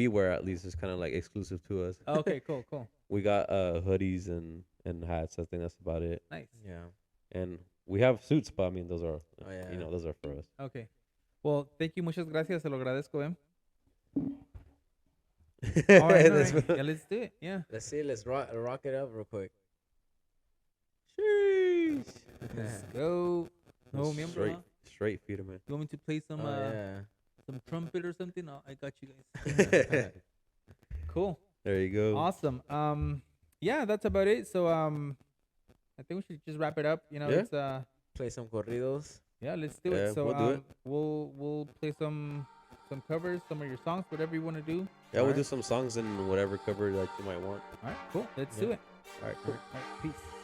wear, at least is kind of like exclusive to us. Oh, okay, cool, cool, We got hoodies and hats. I think that's about it. nice. Yeah. And we have suits, but I mean those are Oh, yeah. those are for us. Okay. Well, thank you. Muchas gracias. Se lo agradezco, eh. All right, all That's right. what- Yeah, let's do it. Yeah. Let's see. Let's rock it up real quick. Let's go. No miembro, straight huh? straight feeder, man. You want me to play some Oh, yeah. some trumpet or something? Oh, I got you guys. Cool. There you go. Awesome. Yeah, that's about it. So I think we should just wrap it up. Yeah. It's Play some corridos. yeah, let's do Yeah, it. So we'll do it. we'll play some covers, some of your songs, whatever you want to do. Yeah, we'll Alright. do some songs in whatever cover that you might want. All right, cool. Let's Yeah. do it. All right, Cool. cool. All right, peace.